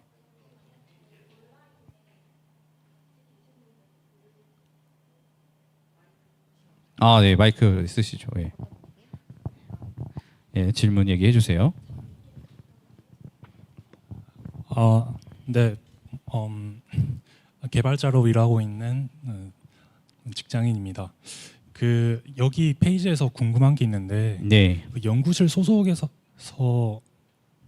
아, 네, 마이크 쓰시죠. 예. 예, 질문 얘기해 주세요. 네, 개발자로 일하고 있는 직장인입니다. 그 여기 페이지에서 궁금한 게 있는데 네. 그 연구실 소속에서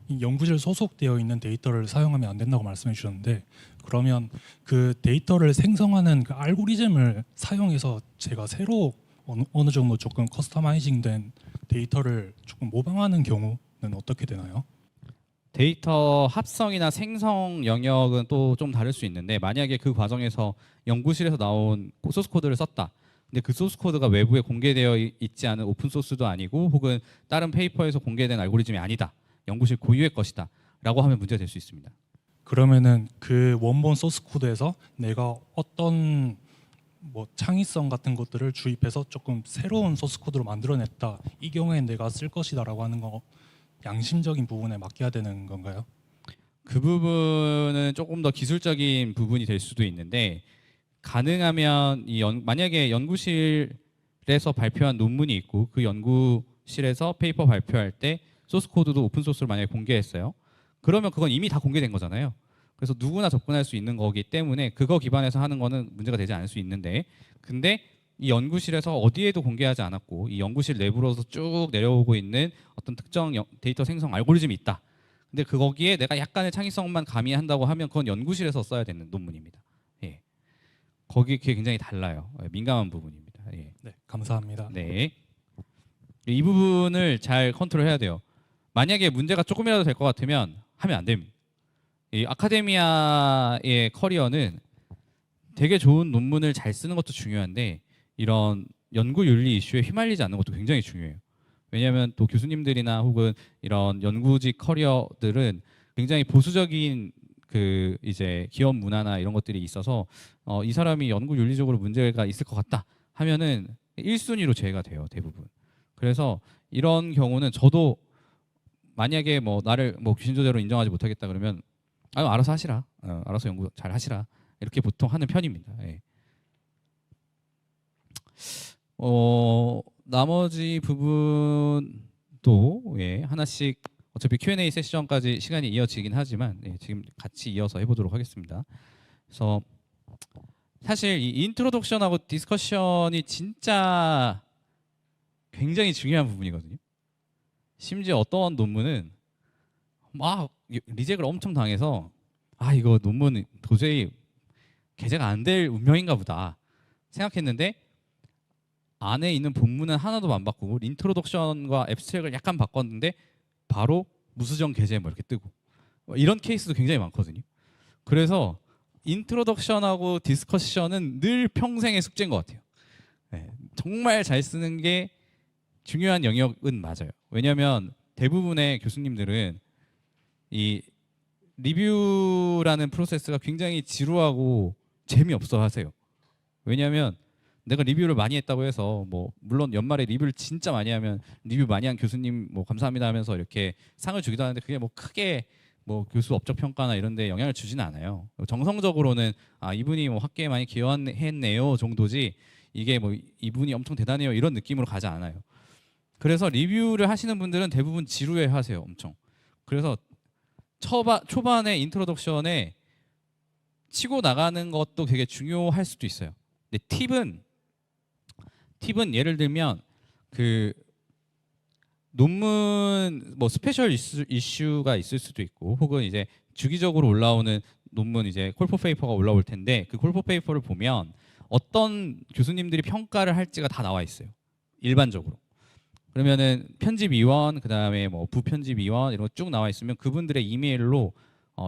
이 연구실 소속되어 있는 데이터를 사용하면 안 된다고 말씀해 주셨는데 그러면 그 데이터를 생성하는 그 알고리즘을 사용해서 제가 새로 어느 정도 조금 커스터마이징된 데이터를 조금 모방하는 경우는 어떻게 되나요? 데이터 합성이나 생성 영역은 또 좀 다를 수 있는데 만약에 그 과정에서 연구실에서 나온 소스 코드를 썼다. 근데 그 소스 코드가 외부에 공개되어 있지 않은 오픈 소스도 아니고 혹은 다른 페이퍼에서 공개된 알고리즘이 아니다. 연구실 고유의 것이다. 라고 하면 문제가 될 수 있습니다. 그러면은 그 원본 소스 코드에서 내가 어떤 뭐 창의성 같은 것들을 주입해서 조금 새로운 소스 코드로 만들어냈다. 이 경우엔 내가 쓸 것이다라고 하는 거 양심적인 부분에 맡겨야 되는 건가요? 그 부분은 조금 더 기술적인 부분이 될 수도 있는데 가능하면 만약에 연구실에서 발표한 논문이 있고 그 연구실에서 페이퍼 발표할 때 소스 코드도 오픈 소스로 만약에 공개했어요. 그러면 그건 이미 다 공개된 거잖아요. 그래서 누구나 접근할 수 있는 거기 때문에 그거 기반해서 하는 거는 문제가 되지 않을 수 있는데 근데 이 연구실에서 어디에도 공개하지 않았고 이 연구실 내부로서 쭉 내려오고 있는 어떤 특정 데이터 생성 알고리즘이 있다. 근데 거기에 내가 약간의 창의성만 가미한다고 하면 그건 연구실에서 써야 되는 논문입니다. 예. 거기 그게 굉장히 달라요. 예, 민감한 부분입니다. 예. 네, 감사합니다. 네. 이 부분을 잘 컨트롤해야 돼요. 만약에 문제가 조금이라도 될 것 같으면 하면 안 됩니다. 이 아카데미아의 커리어는 되게 좋은 논문을 잘 쓰는 것도 중요한데 이런 연구 윤리 이슈에 휘말리지 않는 것도 굉장히 중요해요. 왜냐하면 또 교수님들이나 혹은 이런 연구직 커리어들은 굉장히 보수적인 그 이제 기업 문화나 이런 것들이 있어서 이 사람이 연구 윤리적으로 문제가 있을 것 같다 하면은 1순위로 제외가 돼요 대부분. 그래서 이런 경우는 저도 만약에 뭐 나를 뭐 귀신조대로 인정하지 못하겠다 그러면 알아서 하시라, 알아서 연구 잘 하시라 이렇게 보통 하는 편입니다. 예. 나머지 부분도 예, 하나씩 어차피 Q&A 세션까지 시간이 이어지긴 하지만 예, 지금 같이 이어서 해보도록 하겠습니다. 그래서 사실 이 인트로덕션하고 디스커션이 진짜 굉장히 중요한 부분이거든요. 심지어 어떤 논문은 막 리젝을 엄청 당해서 이거 논문 도저히 게재가 안 될 운명인가 보다 생각했는데 안에 있는 본문은 하나도 안 바꾸고 인트로덕션과 앱스트랙을 약간 바꿨는데 바로 무수정 게재 뭐 이렇게 뜨고 이런 케이스도 굉장히 많거든요. 그래서 인트로덕션하고 디스커션은 늘 평생의 숙제인 것 같아요. 네, 정말 잘 쓰는 게 중요한 영역은 맞아요. 왜냐하면 대부분의 교수님들은 이 리뷰라는 프로세스가 굉장히 지루하고 재미없어 하세요. 왜냐하면 내가 리뷰를 많이 했다고 해서 뭐 물론 연말에 리뷰를 진짜 많이 하면 리뷰 많이 한 교수님 뭐 감사합니다 하면서 이렇게 상을 주기도 하는데 그게 뭐 크게 뭐 교수 업적 평가나 이런 데 영향을 주지는 않아요. 정성적으로는 이분이 뭐 학계에 많이 기여했네요 정도지 이게 뭐 이분이 엄청 대단해요 이런 느낌으로 가지 않아요. 그래서 리뷰를 하시는 분들은 대부분 지루해 하세요 엄청. 그래서 초반에 인트로덕션에 치고 나가는 것도 되게 중요할 수도 있어요. 근데 팁은 예를 들면 그 논문 뭐 스페셜 이슈가 있을 수도 있고 혹은 이제 주기적으로 올라오는 논문 이제 콜포 페이퍼가 올라올 텐데 그 콜포 페이퍼를 보면 어떤 교수님들이 평가를 할지가 다 나와 있어요. 일반적으로. 그러면은 편집위원 그다음에 뭐 부편집위원 이런 거 쭉 나와 있으면 그분들의 이메일로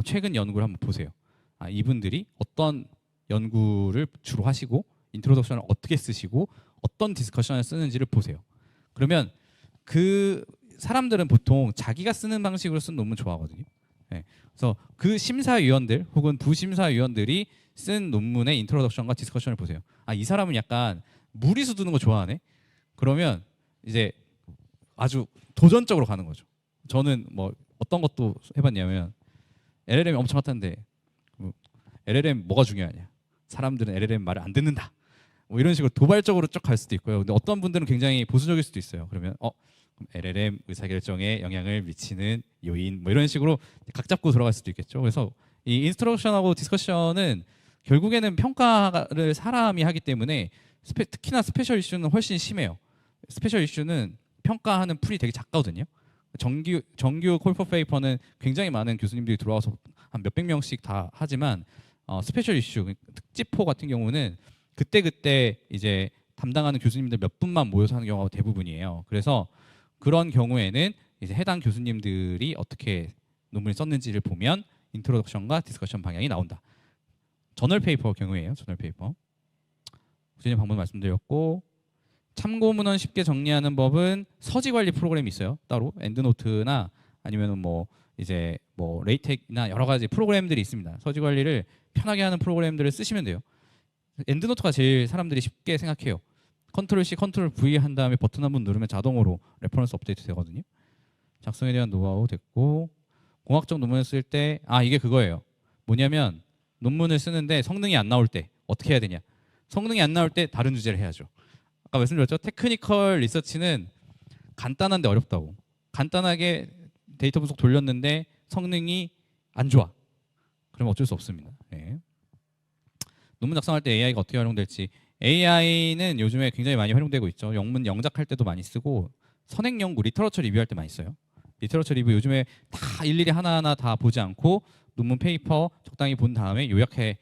최근 연구를 한번 보세요. 아, 이분들이 어떤 연구를 주로 하시고 인트로덕션을 어떻게 쓰시고 어떤 디스커션을 쓰는지를 보세요. 그러면 그 사람들은 보통 자기가 쓰는 방식으로 쓴 논문 좋아하거든요. 네. 그래서 그 심사위원들 혹은 부심사위원들이 쓴 논문의 인트로덕션과 디스커션을 보세요. 아, 이 사람은 약간 무리수 두는 거 좋아하네. 그러면 이제 아주 도전적으로 가는 거죠. 저는 뭐 어떤 것도 해봤냐면 LLM이 엄청 핫한데 LLM 뭐가 중요하냐? 사람들은 LLM 말을 안 듣는다. 뭐 이런 식으로 도발적으로 쭉 갈 수도 있고요. 근데 어떤 분들은 굉장히 보수적일 수도 있어요. 그러면 그럼 LLM 의사결정에 영향을 미치는 요인 뭐 이런 식으로 각 잡고 들어갈 수도 있겠죠. 그래서 이 인스트럭션하고 디스커션은 결국에는 평가를 사람이 하기 때문에 특히나 스페셜 이슈는 훨씬 심해요. 스페셜 이슈는 평가하는 풀이 되게 작거든요. 정규 콜포 페이퍼는 굉장히 많은 교수님들이 들어와서 한 몇백 명씩 다 하지만 스페셜 이슈 특집호 같은 경우는 그때 이제 담당하는 교수님들 몇 분만 모여서 하는 경우가 대부분이에요. 그래서 그런 경우에는 이제 해당 교수님들이 어떻게 논문을 썼는지를 보면 인트로덕션과 디스커션 방향이 나온다. 저널 페이퍼 경우에요. 저널 페이퍼. 구체적인 방법 말씀드렸고 참고 문헌 쉽게 정리하는 법은 서지 관리 프로그램이 있어요. 따로 엔드노트나 아니면은 뭐 이제 뭐 레이텍이나 여러 가지 프로그램들이 있습니다. 서지 관리를 편하게 하는 프로그램들을 쓰시면 돼요. 엔드노트가 제일 사람들이 쉽게 생각해요. 컨트롤 C, 컨트롤 V 한 다음에 버튼 한번 누르면 자동으로 레퍼런스 업데이트 되거든요. 작성에 대한 노하우 됐고 공학적 논문을 쓸 때 이게 그거예요. 뭐냐면 논문을 쓰는데 성능이 안 나올 때 어떻게 해야 되냐? 성능이 안 나올 때 다른 주제를 해야죠. 아까 말씀드렸죠. 테크니컬 리서치는 간단한데 어렵다고. 간단하게 데이터 분석 돌렸는데 성능이 안 좋아. 그러면 어쩔 수 없습니다. 네. 논문 작성할 때 AI가 어떻게 활용될지. AI는 요즘에 굉장히 많이 활용되고 있죠. 영문 영작할 때도 많이 쓰고 선행 연구, 리터러처 리뷰할 때 많이 써요. 리터러처 리뷰 요즘에 다 일일이 하나하나 다 보지 않고 논문 페이퍼 적당히 본 다음에 요약해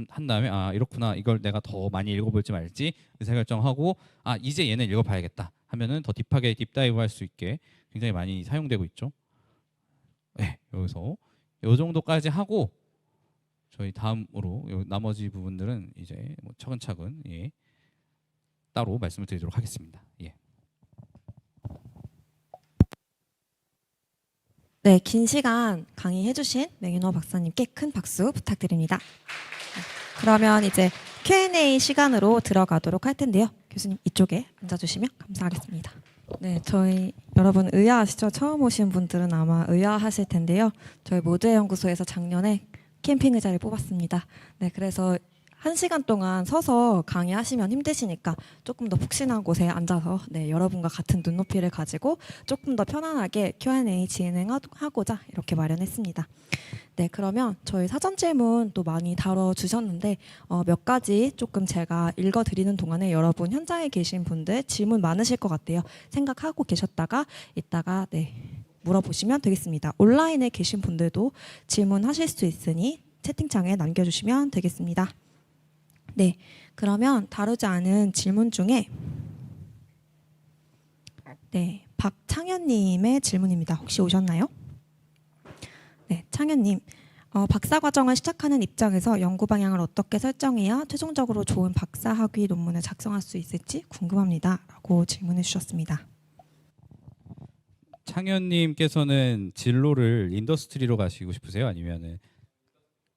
한 다음에 이렇구나 이걸 내가 더 많이 읽어볼지 말지 의사결정하고 이제 얘는 읽어봐야겠다 하면은 더 딥하게 딥다이브 할 수 있게 굉장히 많이 사용되고 있죠. 네, 여기서 이 정도까지 하고 저희 다음으로 나머지 부분들은 이제 뭐 차근차근 따로 말씀을 드리도록 하겠습니다. 예. 네, 긴 시간 강의해주신 맹윤호 박사님께 큰 박수 부탁드립니다. 그러면 이제 Q&A 시간으로 들어가도록 할 텐데요. 교수님 이쪽에 앉아주시면 감사하겠습니다. 네, 저희 여러분 의아하시죠? 처음 오신 분들은 아마 의아하실 텐데요. 저희 모두의 연구소에서 작년에 캠핑 의자를 뽑았습니다. 네, 그래서 1시간 동안 서서 강의하시면 힘드시니까 조금 더 푹신한 곳에 앉아서 여러분과 같은 눈높이를 가지고 조금 더 편안하게 Q&A 진행하고자 이렇게 마련했습니다. 네, 그러면 저희 사전 질문 또 많이 다뤄주셨는데 몇 가지 조금 제가 읽어드리는 동안에 여러분 현장에 계신 분들 질문 많으실 것 같아요. 생각하고 계셨다가 이따가 물어보시면 되겠습니다. 온라인에 계신 분들도 질문하실 수 있으니 채팅창에 남겨주시면 되겠습니다. 네, 그러면 다루지 않은 질문 중에 박창현님의 질문입니다. 혹시 오셨나요? 네, 창현님. 박사과정을 시작하는 입장에서 연구 방향을 어떻게 설정해야 최종적으로 좋은 박사학위 논문을 작성할 수 있을지 궁금합니다. 라고 질문해 주셨습니다. 창현님께서는 진로를 인더스트리로 가시고 싶으세요? 아니면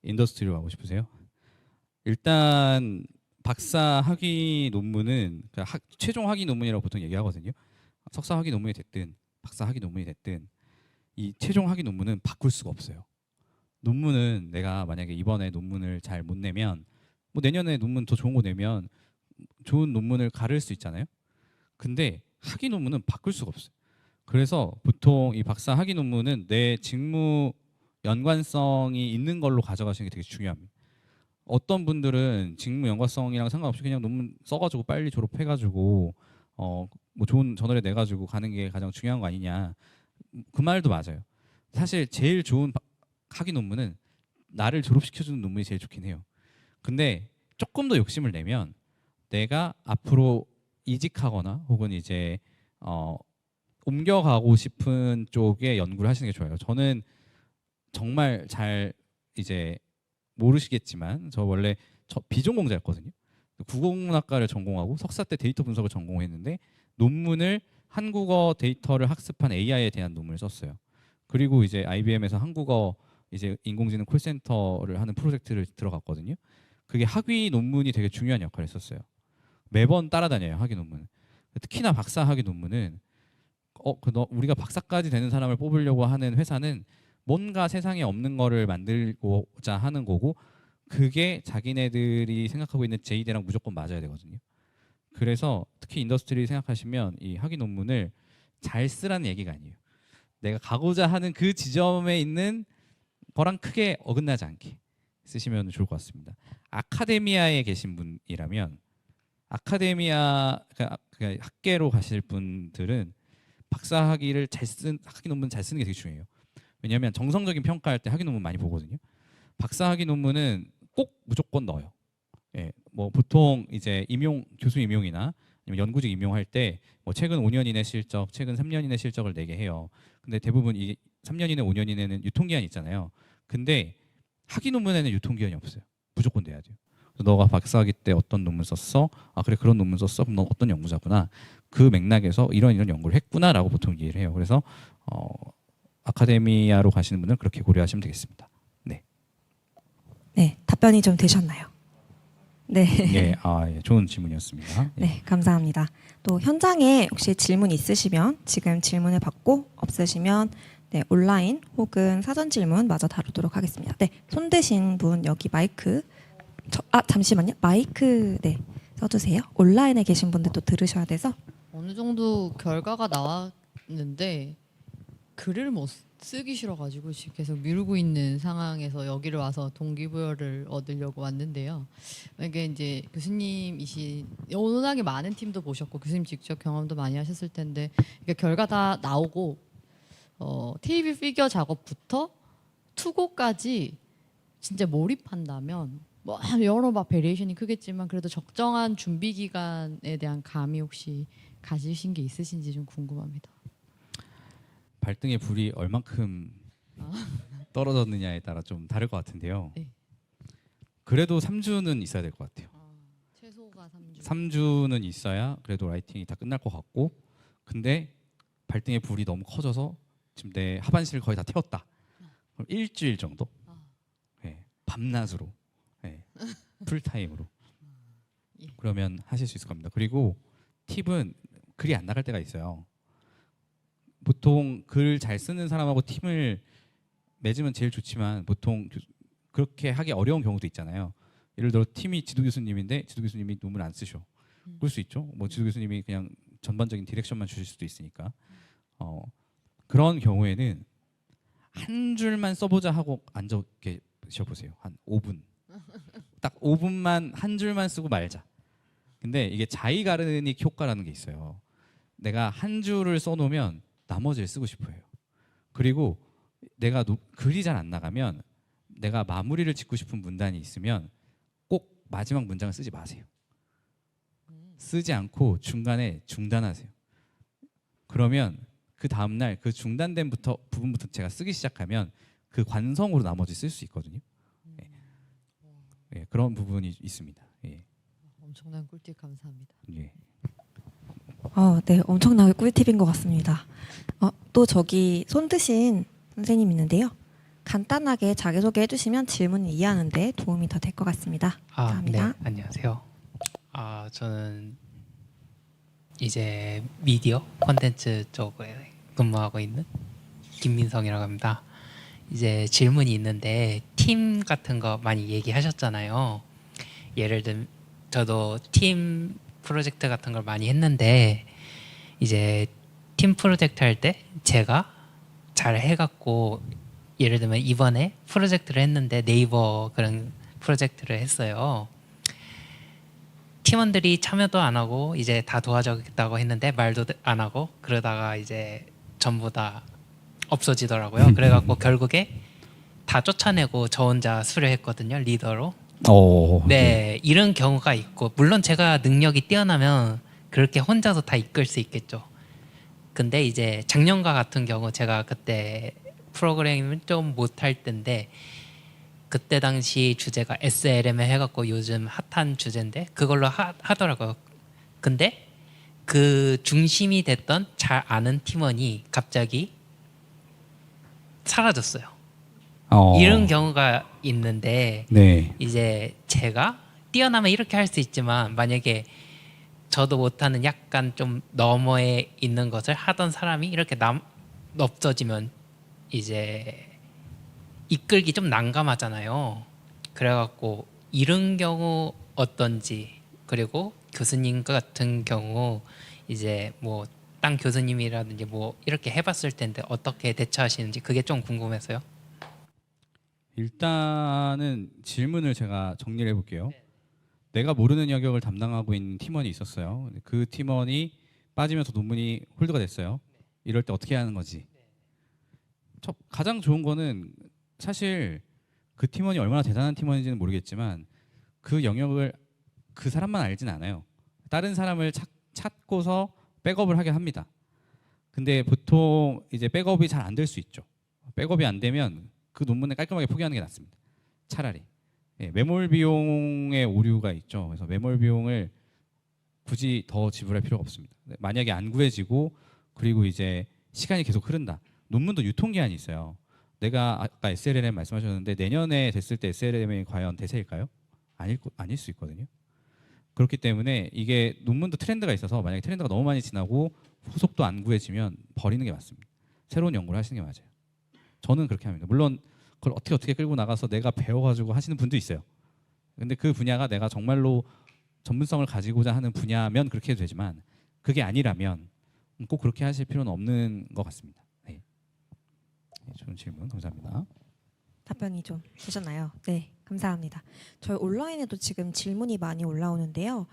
인더스트리로 가고 싶으세요? 일단 박사 학위 논문은 최종 학위 논문이라고 보통 얘기하거든요. 석사 학위 논문이 됐든 박사 학위 논문이 됐든 이 최종 학위 논문은 바꿀 수가 없어요. 논문은 내가 만약에 이번에 논문을 잘 못 내면 뭐 내년에 논문 더 좋은 거 내면 좋은 논문을 가를 수 있잖아요. 근데 학위 논문은 바꿀 수가 없어요. 그래서 보통 이 박사 학위 논문은 내 직무 연관성이 있는 걸로 가져가시는 게 되게 중요합니다. 어떤 분들은 직무 연관성이랑 상관없이 그냥 논문 써가지고 빨리 졸업해가지고 뭐 좋은 저널에 내가지고 가는 게 가장 중요한 거 아니냐. 그 말도 맞아요. 사실 제일 좋은 학위 논문은 나를 졸업시켜주는 논문이 제일 좋긴 해요. 근데 조금 더 욕심을 내면 내가 앞으로 이직하거나 혹은 이제 옮겨가고 싶은 쪽에 연구를 하시는 게 좋아요. 저는 정말 잘 이제 모르시겠지만 저 원래 비전공자였거든요. 국어국문학과를 전공하고 석사 때 데이터 분석을 전공했는데 논문을 한국어 데이터를 학습한 AI에 대한 논문을 썼어요. 그리고 이제 IBM에서 한국어 이제 인공지능 콜센터를 하는 프로젝트를 들어갔거든요. 그게 학위 논문이 되게 중요한 역할을 했었어요. 매번 따라다녀요, 학위 논문. 특히나 박사 학위 논문은 우리가 박사까지 되는 사람을 뽑으려고 하는 회사는 뭔가 세상에 없는 거를 만들고자 하는 거고 그게 자기네들이 생각하고 있는 제2대랑 무조건 맞아야 되거든요. 그래서 특히 인더스트리 생각하시면 이 학위 논문을 잘 쓰라는 얘기가 아니에요. 내가 가고자 하는 그 지점에 있는 거랑 크게 어긋나지 않게 쓰시면 좋을 것 같습니다. 아카데미아에 계신 분이라면 아카데미아 그러니까 학계로 가실 분들은 박사 학위를 학위 논문 잘 쓰는 게 되게 중요해요. 왜냐하면 정성적인 평가할 때 학위 논문 많이 보거든요. 박사 학위 논문은 꼭 무조건 넣어요. 예, 뭐 보통 이제 교수 임용이나 아니면 연구직 임용할 때 뭐 최근 5년 이내 실적, 최근 3년 이내 실적을 내게 해요. 근데 대부분 이 3년 이내, 5년 이내는 유통기한이 있잖아요. 근데 학위 논문에는 유통기한이 없어요. 무조건 내야 돼요. 그래서 너가 박사학위 때 어떤 논문 썼어? 아 그래 그런 논문 썼어? 그럼 너 어떤 연구자구나. 그 맥락에서 이런 연구를 했구나라고 보통 이해를 해요. 그래서 아카데미아로 가시는 분은 그렇게 고려하시면 되겠습니다. 네. 네, 답변이 좀 되셨나요? 네. 예, 예, 좋은 질문이었습니다. 예. 네, 감사합니다. 또 현장에 혹시 질문 있으시면 지금 질문을 받고 없으시면 네, 온라인 혹은 사전 질문 마저 다루도록 하겠습니다. 네, 손 드신 분 여기 마이크 잠시만요. 마이크 네 써주세요. 온라인에 계신 분들도 들으셔야 돼서 어느 정도 결과가 나왔는데 글을 못 쓰기 싫어가지고 지금 계속 미루고 있는 상황에서 여기를 와서 동기부여를 얻으려고 왔는데요. 이게 이제 교수님이신 워낙에 많은 팀도 보셨고 교수님 직접 경험도 많이 하셨을 텐데 이게 결과 다 나오고 TV 피겨 작업부터 투고까지 진짜 몰입한다면 뭐 여러 막 베리에이션이 크겠지만 그래도 적정한 준비 기간에 대한 감이 혹시 가지신 게 있으신지 좀 궁금합니다. 발등에 불이 얼만큼 떨어졌느냐에 따라 좀 다를 것 같은데요. 네. 그래도 3주는 있어야 될 것 같아요. 최소가 3주. 3주는 있어야 그래도 라이팅이 다 끝날 것 같고 근데 발등에 불이 너무 커져서 지금 내 하반신을 거의 다 태웠다. 그럼 일주일 정도 네, 밤낮으로 네, 풀타임으로 예. 그러면 하실 수 있을 겁니다. 그리고 팁은 글이 안 나갈 때가 있어요. 보통 글 잘 쓰는 사람하고 팀을 맺으면 제일 좋지만 보통 그렇게 하기 어려운 경우도 있잖아요. 예를 들어 팀이 지도 교수님인데 지도 교수님이 논문 안 쓰셔. 그럴 수 있죠. 뭐 지도 교수님이 그냥 전반적인 디렉션만 주실 수도 있으니까. 그런 경우에는 한 줄만 써보자 하고 앉아 계셔 보세요. 한 5분. 딱 5분만 한 줄만 쓰고 말자. 근데 이게 자이가르닉 효과라는 게 있어요. 내가 한 줄을 써놓으면 나머지를 쓰고 싶어요. 그리고 내가 글이 잘 안 나가면 내가 마무리를 짓고 싶은 문단이 있으면 꼭 마지막 문장을 쓰지 마세요. 쓰지 않고 중간에 중단하세요. 그러면 그 다음날 그 중단된 부분부터 제가 쓰기 시작하면 그 관성으로 나머지 쓸 수 있거든요. 예, 그런 부분이 있습니다. 예. 엄청난 꿀팁 감사합니다. 예. 네, 엄청나게 꿀팁인 것 같습니다. 또 저기 손 드신 선생님 있는데요. 간단하게 자기소개 해주시면 질문을 이해하는데 도움이 더 될 것 같습니다. 감사합니다. 네, 안녕하세요. 저는 이제 미디어 콘텐츠 쪽에 근무하고 있는 김민성이라고 합니다. 이제 질문이 있는데 팀 같은 거 많이 얘기하셨잖아요. 예를 들면 저도 팀 프로젝트 같은 걸 많이 했는데 이제 팀 프로젝트 할 때 제가 잘 해갖고 예를 들면 이번에 프로젝트를 했는데 네이버 그런 프로젝트를 했어요. 팀원들이 참여도 안 하고 이제 다 도와주겠다고 했는데 말도 안 하고 그러다가 이제 전부 다 없어지더라고요. 그래갖고 결국에 다 쫓아내고 저 혼자 수료했거든요, 리더로. 어, 네, 이런 경우가 있고 물론 제가 능력이 뛰어나면 그렇게 혼자서 다 이끌 수 있겠죠. 근데 이제 작년과 같은 경우 제가 그때 프로그램을 좀 못할 때인데 그때 당시 주제가 SLM에 해갖고 요즘 핫한 주제인데 그걸로 하더라고요. 근데 그 중심이 됐던 잘 아는 팀원이 갑자기 사라졌어요. 이런 경우가 있는데 네. 이제 제가 뛰어나면 이렇게 할 수 있지만 만약에 저도 못하는 약간 좀 너머에 있는 것을 하던 사람이 이렇게 없어지면 이제 이끌기 좀 난감하잖아요. 그래갖고 이런 경우 어떤지, 그리고 교수님 같은 경우 이제 뭐 딴 교수님이라든지 뭐 이렇게 해봤을 텐데 어떻게 대처하시는지 그게 좀 궁금해서요. 일단은 질문을 제가 정리를 해볼게요. 내가 모르는 영역을 담당하고 있는 팀원이 있었어요. 그 팀원이 빠지면서 논문이 홀드가 됐어요. 이럴 때 어떻게 하는 거지? 가장 좋은 거는 사실 그 팀원이 얼마나 대단한 팀원인지는 모르겠지만 그 영역을 그 사람만 알진 않아요. 다른 사람을 찾고서 백업을 하게 합니다. 근데 보통 이제 백업이 잘 안 될 수 있죠. 백업이 안 되면 그 논문을 깔끔하게 포기하는 게 낫습니다. 차라리. 예, 매몰 비용의 오류가 있죠. 그래서 매몰 비용을 굳이 더 지불할 필요가 없습니다. 만약에 안 구해지고 그리고 이제 시간이 계속 흐른다. 논문도 유통기한이 있어요. 내가 아까 SLM 말씀하셨는데 내년에 됐을 때 SLM이 과연 대세일까요? 아닐 수 있거든요. 그렇기 때문에 이게 논문도 트렌드가 있어서 만약에 트렌드가 너무 많이 지나고 후속도 안 구해지면 버리는 게 맞습니다. 새로운 연구를 하시는 게 맞아요. 저는 그렇게 합니다. 물론 그걸 어떻게 끌고 나가서 내가 배워가지고 하시는 분도 있어요. 근데 그 분야가 내가 정말로 전문성을 가지고자 하는 분야면 그렇게 해도 되지만 그게 아니라면 꼭 그렇게 하실 필요는 없는 것 같습니다. 네. 좋은 질문 감사합니다. 답변이 좀 되셨나요? 네, 감사합니다. 저희 온라인에도 지금 질문이 많이 올라오는데요.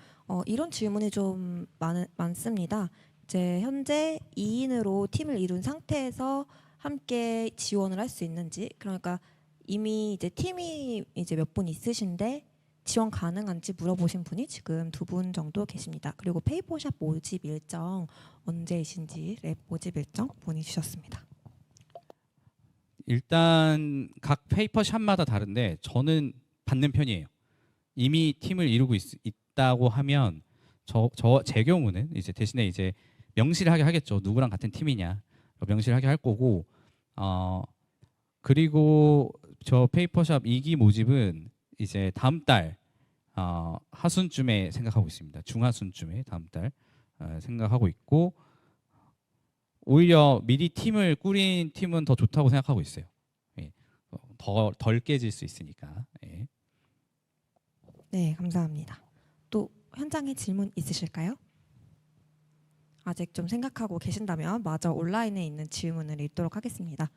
이런 질문이 좀 많습니다. 이제 현재 2인으로 팀을 이룬 상태에서 함께 지원을 할 수 있는지, 그러니까 이미 이제 팀이 이제 몇 분 있으신데 지원 가능한지 물어보신 분이 지금 2분 정도 계십니다. 그리고 페이퍼샵 모집 일정 언제이신지 랩 모집 일정 문의 주셨습니다. 일단 각 페이퍼샵마다 다른데 저는 받는 편이에요. 이미 팀을 이루고 있다고 하면 제 경우는 이제 대신에 이제 명시를 하겠죠. 누구랑 같은 팀이냐 명시를 하게 할 거고 그리고 저 페이퍼샵 2기 모집은 이제 다음 달 하순쯤에 생각하고 있습니다. 중하순쯤에 다음 달 생각하고 있고 오히려 미리 팀을 꾸린 팀은 더 좋다고 생각하고 있어요. 예. 덜 깨질 수 있으니까. 예. 네, 감사합니다. 또 현장에 질문 있으실까요? 아직 좀 생각하고 계신다면 마저 온라인에 있는 질문을 읽도록 하겠습니다.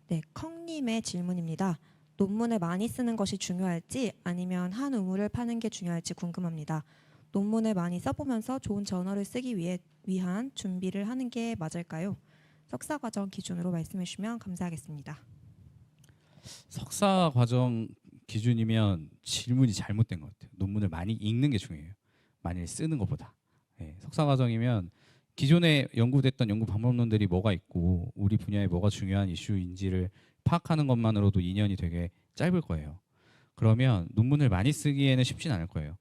네, 컹님의 질문입니다. 논문을 많이 쓰는 것이 중요할지 아니면 한 우물을 파는 게 중요할지 궁금합니다. 논문을 많이 써보면서 좋은 저널을 쓰기 위한 준비를 하는 게 맞을까요? 석사 과정 기준으로 말씀해 주시면 감사하겠습니다. 석사 과정 기준이면 질문이 잘못된 것 같아요. 논문을 많이 읽는 게 중요해요. 많이 쓰는 것보다. 예, 석사 과정이면 기존에 연구됐던 연구 방법론들이 뭐가 있고 우리 분야에 뭐가 중요한 이슈인지를 파악하는 것만으로도 2년이 되게 짧을 거예요. 그러면 논문을 많이 쓰기에는 쉽진 않을 거예요.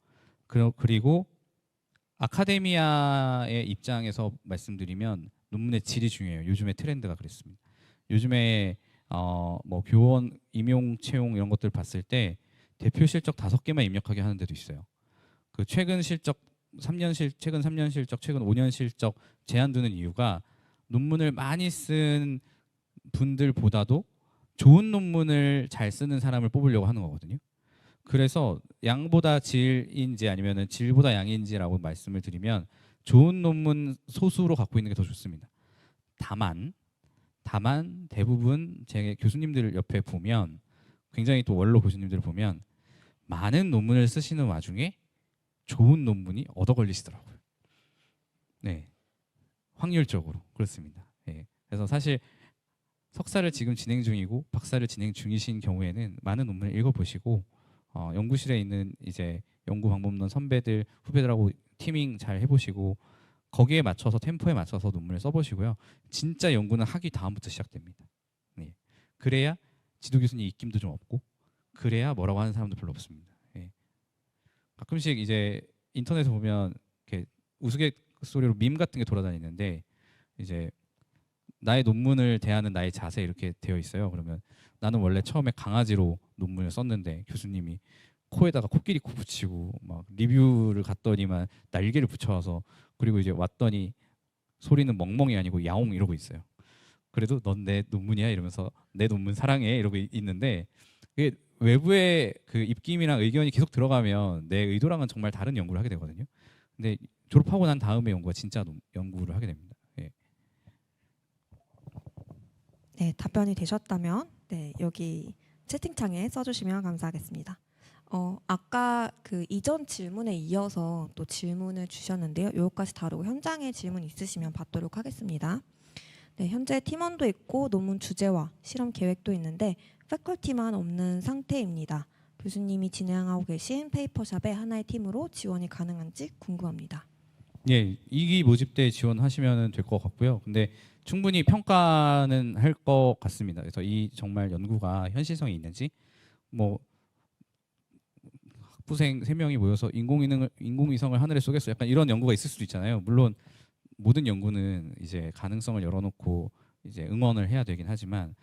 그리고 아카데미아의 입장에서 말씀드리면 논문의 질이 중요해요. 요즘의 트렌드가 그랬습니다. 요즘에 뭐 교원 임용 채용 이런 것들 봤을 때 대표 실적 5개만 입력하게 하는 데도 있어요. 그 최근 3년 실적, 최근 5년 실적 제한 두는 이유가 논문을 많이 쓴 분들보다도 좋은 논문을 잘 쓰는 사람을 뽑으려고 하는 거거든요. 그래서 양보다 질인지 아니면 질보다 양인지라고 말씀을 드리면 좋은 논문 소수로 갖고 있는 게 더 좋습니다. 다만 대부분 제 교수님들 옆에 보면 굉장히 또 원로 교수님들을 보면 많은 논문을 쓰시는 와중에 좋은 논문이 얻어 걸리시더라고요. 네, 확률적으로 그렇습니다. 네. 그래서 사실 석사를 지금 진행 중이고 박사를 진행 중이신 경우에는 많은 논문을 읽어보시고 연구실에 있는 이제 연구 방법론 선배들 후배들하고 티밍 잘 해보시고 거기에 맞춰서 템포에 맞춰서 논문을 써보시고요. 진짜 연구는 학위 다음부터 시작됩니다. 네. 그래야 지도 교수님 입김도 좀 없고 그래야 뭐라고 하는 사람도 별로 없습니다. 예. 가끔씩 이제 인터넷에 보면 이렇게 우스갯소리로 밈 같은 게 돌아다니는데 이제 나의 논문을 대하는 나의 자세 이렇게 되어 있어요. 그러면 나는 원래 처음에 강아지로 논문을 썼는데 교수님이 코에다가 코끼리 코 붙이고 막 리뷰를 갔더니만 날개를 붙여와서 그리고 이제 왔더니 소리는 멍멍이 아니고 야옹 이러고 있어요. 그래도 넌 내 논문이야 이러면서 내 논문 사랑해 이러고 있는데 그게 외부의 그 입김이랑 의견이 계속 들어가면 내 의도랑은 정말 다른 연구를 하게 되거든요. 근데 졸업하고 난 다음에 연구가 진짜 연구를 하게 됩니다. 예. 네, 답변이 되셨다면 네, 여기 채팅창에 써주시면 감사하겠습니다. 아까 그 이전 질문에 이어서 또 질문을 주셨는데요. 요것까지 다루고 현장에 질문 있으시면 받도록 하겠습니다. 네, 현재 팀원도 있고 논문 주제와 실험 계획도 있는데 패컬티만 없는 상태입니다. 교수님이 진행하고 계신 페이퍼샵의 하나의 팀으로 지원이 가능한지 궁금합니다. 예, 2기 모집 때 지원하시면 될 것 같고요. 근데 충분히 평가는 할 것 같습니다. 그래서 이 정말 연구가 현실성이 있는지 뭐 학부생 3명이 모여서 인공위성을 하늘에 쏘겠어 약간 이런 연구가 있을 수도 있잖아요. 물론 모든 연구는 이제 가능성을 열어놓고 이제 응원을 해야 되긴 하지만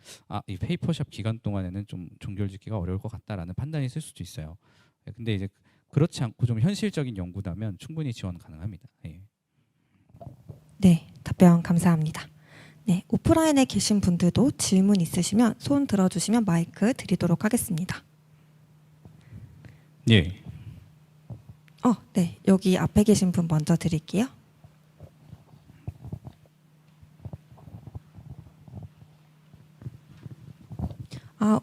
이 페이퍼샵 기간 동안에는 좀 종결짓기가 어려울 것 같다라는 판단이 있을 수도 있어요. 근데 이제 그렇지 않고 좀 현실적인 연구라면 충분히 지원 가능합니다. 예. 네, 답변 감사합니다. 네, 오프라인에 계신 분들도 질문 있으시면 손 들어주시면 마이크 드리도록 하겠습니다. 예. 네, 여기 앞에 계신 분 먼저 드릴게요.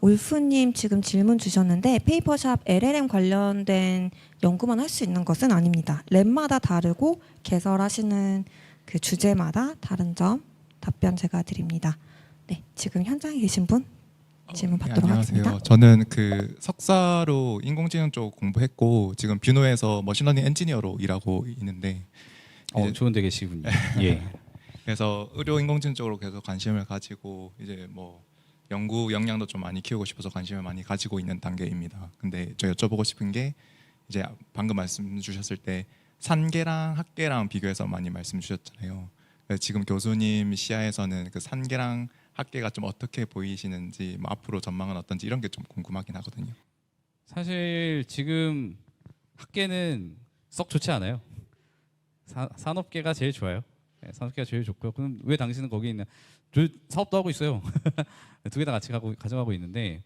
울프님 지금 질문 주셨는데 페이퍼샵 LLM 관련된 연구만 할 수 있는 것은 아닙니다. 랩마다 다르고 개설하시는 그 주제마다 다른 점 답변 제가 드립니다. 네, 지금 현장에 계신 분 질문 받도록 하겠습니다. 안녕하세요. 저는 그 석사로 인공지능 쪽 공부했고 지금 뷰노에서 머신러닝 엔지니어로 일하고 있는데 좋은 데 계시군요. 예. 그래서 의료 인공지능 쪽으로 계속 관심을 가지고 이제 뭐 연구 역량도 좀 많이 키우고 싶어서 관심을 많이 가지고 있는 단계입니다. 근데 저 여쭤보고 싶은 게 이제 방금 말씀 주셨을 때 산계랑 학계랑 비교해서 많이 말씀 주셨잖아요. 지금 교수님 시야에서는 그 산계랑 학계가 좀 어떻게 보이시는지 뭐 앞으로 전망은 어떤지 이런 게 좀 궁금하긴 하거든요. 사실 지금 학계는 썩 좋지 않아요. 산업계가 제일 좋아요. 네, 산업계가 제일 좋고요. 그럼 왜 당신은 거기 있냐? 저 사업도 하고 있어요. 두 개 다 같이 가져가고 있는데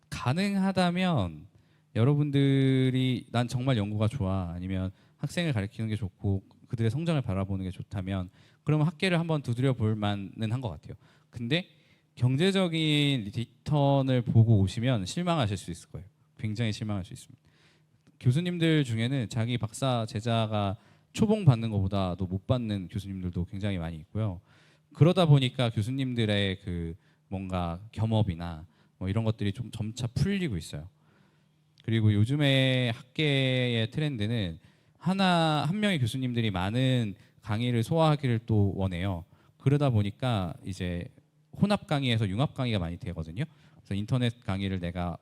가능하다면 여러분들이 난 정말 연구가 좋아 아니면 학생을 가르치는 게 좋고 그들의 성장을 바라보는 게 좋다면 그러면 학계를 한번 두드려 볼 만은 한 것 같아요. 근데 경제적인 리턴을 보고 오시면 실망하실 수 있을 거예요. 굉장히 실망할 수 있습니다. 교수님들 중에는 자기 박사 제자가 초봉 받는 것보다도 못 받는 교수님들도 굉장히 많이 있고요. 그러다 보니까 교수님들의 그 뭔가 겸업이나 뭐 이런 것들이 좀 점차 풀리고 있어요. 그리고 요즘에 학계의 트렌드는 한 명의 교수님들이 많은 강의를 소화하기를 또 원해요. 그러다 보니까 이제 혼합 강의에서 융합 강의가 많이 되거든요. 그래서 인터넷 강의를 내가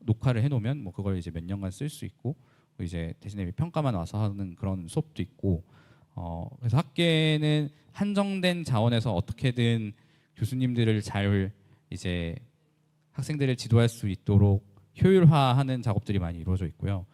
녹화를 해놓으면 뭐 그걸 이제 몇 년간 쓸 수 있고 이제 대신에 평가만 와서 하는 그런 수업도 있고 그래서 학계는 한정된 자원에서 어떻게든 교수님들을 잘 이제 학생들을 지도할 수 있도록 효율화하는 작업들이 많이 이루어져 있고요.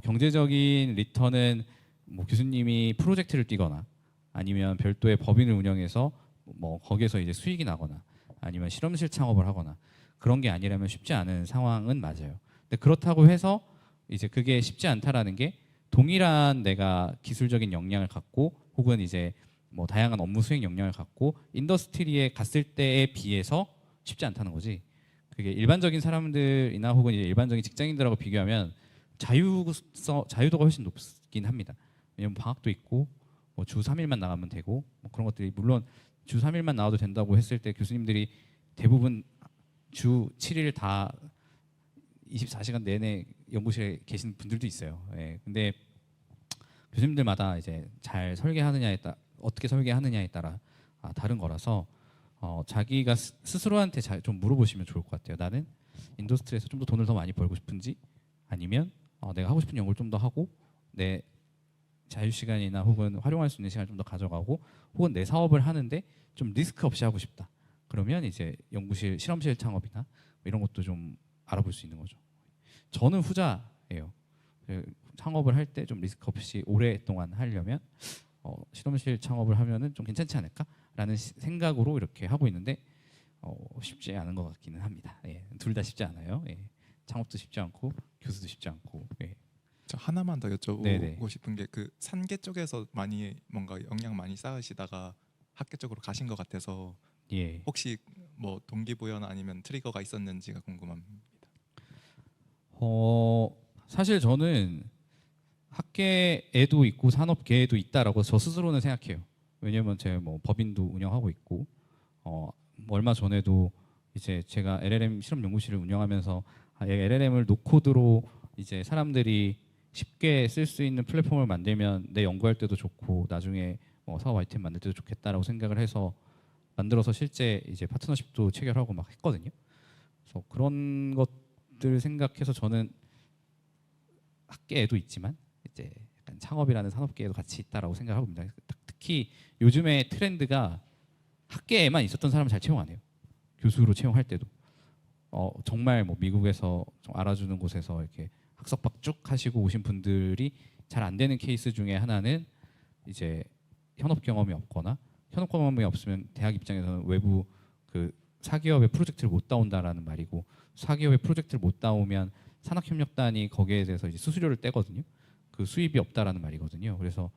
경제적인 리턴은 뭐 교수님이 프로젝트를 띄거나 아니면 별도의 법인을 운영해서 뭐 거기에서 이제 수익이 나거나 아니면 실험실 창업을 하거나 그런 게 아니라면 쉽지 않은 상황은 맞아요. 근데 그렇다고 해서 이제 그게 쉽지 않다라는 게 동일한 내가 기술적인 역량을 갖고 혹은 이제 뭐 다양한 업무 수행 역량을 갖고 인더스트리에 갔을 때에 비해서 쉽지 않다는 거지. 그게 일반적인 사람들이나 혹은 이제 일반적인 직장인들하고 비교하면 자유도가 훨씬 높긴 합니다. 왜냐면 방학도 있고 뭐 주 3일만 나가면 되고 뭐 그런 것들이 물론 주 3일만 나와도 된다고 했을 때 교수님들이 대부분 주 7일 다 24시간 내내 연구실에 계신 분들도 있어요. 예. 근데 교수님들마다 이제 잘 설계하느냐에 따라 어떻게 설계하느냐에 따라 다른 거라서 자기가 스스로한테 좀 물어보시면 좋을 것 같아요. 나는 인더스트리에서 좀 더 돈을 더 많이 벌고 싶은지 아니면 내가 하고 싶은 연구를 좀 더 하고 내 자유 시간이나 혹은 활용할 수 있는 시간을 좀 더 가져가고 혹은 내 사업을 하는데 좀 리스크 없이 하고 싶다. 그러면 이제 연구실 실험실 창업이나 뭐 이런 것도 좀 알아볼 수 있는 거죠. 저는 후자예요. 창업을 할 때 좀 리스크 없이 오랫동안 하려면 실험실 창업을 하면은 좀 괜찮지 않을까라는 생각으로 이렇게 하고 있는데 쉽지 않은 것 같기는 합니다. 예, 둘 다 쉽지 않아요. 예, 창업도 쉽지 않고 교수도 쉽지 않고. 예. 저 하나만 더 여쭤보고 네네. 싶은 게 그 산계 쪽에서 많이 뭔가 역량 많이 쌓으시다가 학계 쪽으로 가신 것 같아서 예. 혹시 뭐 동기부여나 아니면 트리거가 있었는지가 궁금합니다. 사실 저는 학계에도 있고 산업계에도 있다라고 저 스스로는 생각해요. 왜냐면 제가 뭐 법인도 운영하고 있고 뭐 얼마 전에도 이제 제가 LLM 실험 연구실을 운영하면서 LLM을 노코드로 이제 사람들이 쉽게 쓸 수 있는 플랫폼을 만들면 내 연구할 때도 좋고 나중에 뭐 사업 아이템 만들 때도 좋겠다라고 생각을 해서 만들어서 실제 이제 파트너십도 체결하고 막 했거든요. 그래서 그런 것들 생각해서 저는 학계에도 있지만 이제 약간 창업이라는 산업계에도 같이 있다라고 생각하고 있습니다. 특히 요즘에 트렌드가 학계에만 있었던 사람을 잘 채용 안 해요. 교수로 채용할 때도 정말 뭐 미국에서 좀 알아주는 곳에서 이렇게 학석박 쭉 하시고 오신 분들이 잘 안 되는 케이스 중에 하나는 이제 현업 경험이 없거나 현업 경험이 없으면 대학 입장에서는 외부 그 사기업의 프로젝트를 못 따온다라는 말이고 사기업의 프로젝트를 못 따오면 산학협력단이 거기에 대해서 이제 수수료를 떼거든요. 그 수입이 없다라는 말이거든요. 그래서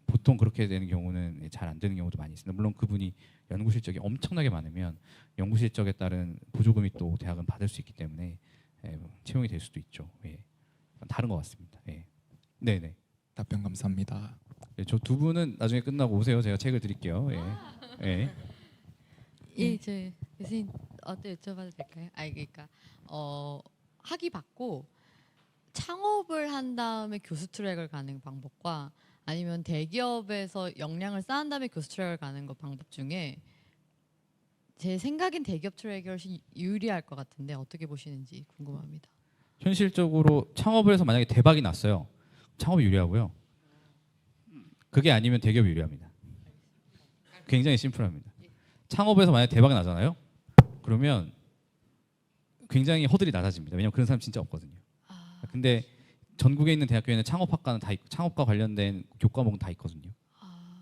보통 그렇게 되는 경우는 잘 안 되는 경우도 많이 있습니다. 물론 그분이 연구 실적이 엄청나게 많으면 연구 실적에 따른 보조금이 또 대학은 받을 수 있기 때문에 채용이 될 수도 있죠. 예. 다른 것 같습니다. 예. 네네. 답변 감사합니다. 예, 저 두 분은 나중에 끝나고 오세요. 제가 책을 드릴게요. 예. 예. 이제 교수님 여쭤봐도 될까요? 그러니까 학위 받고 창업을 한 다음에 교수 트랙을 가는 방법과 아니면 대기업에서 역량을 쌓은 다음에 교수 트랙을 가는 것 방법 중에 제 생각엔 대기업 트랙이 훨씬 유리할 것 같은데 어떻게 보시는지 궁금합니다. 현실적으로 창업을 해서 만약에 대박이 났어요. 창업이 유리하고요. 그게 아니면 대기업이 유리합니다. 굉장히 심플합니다. 창업에서 만약에 대박이 나잖아요. 그러면 굉장히 허들이 낮아집니다. 왜냐하면 그런 사람 진짜 없거든요. 근데 전국에 있는 대학교에는 창업학과는 다 있고 창업과 관련된 교과목은 다 있거든요.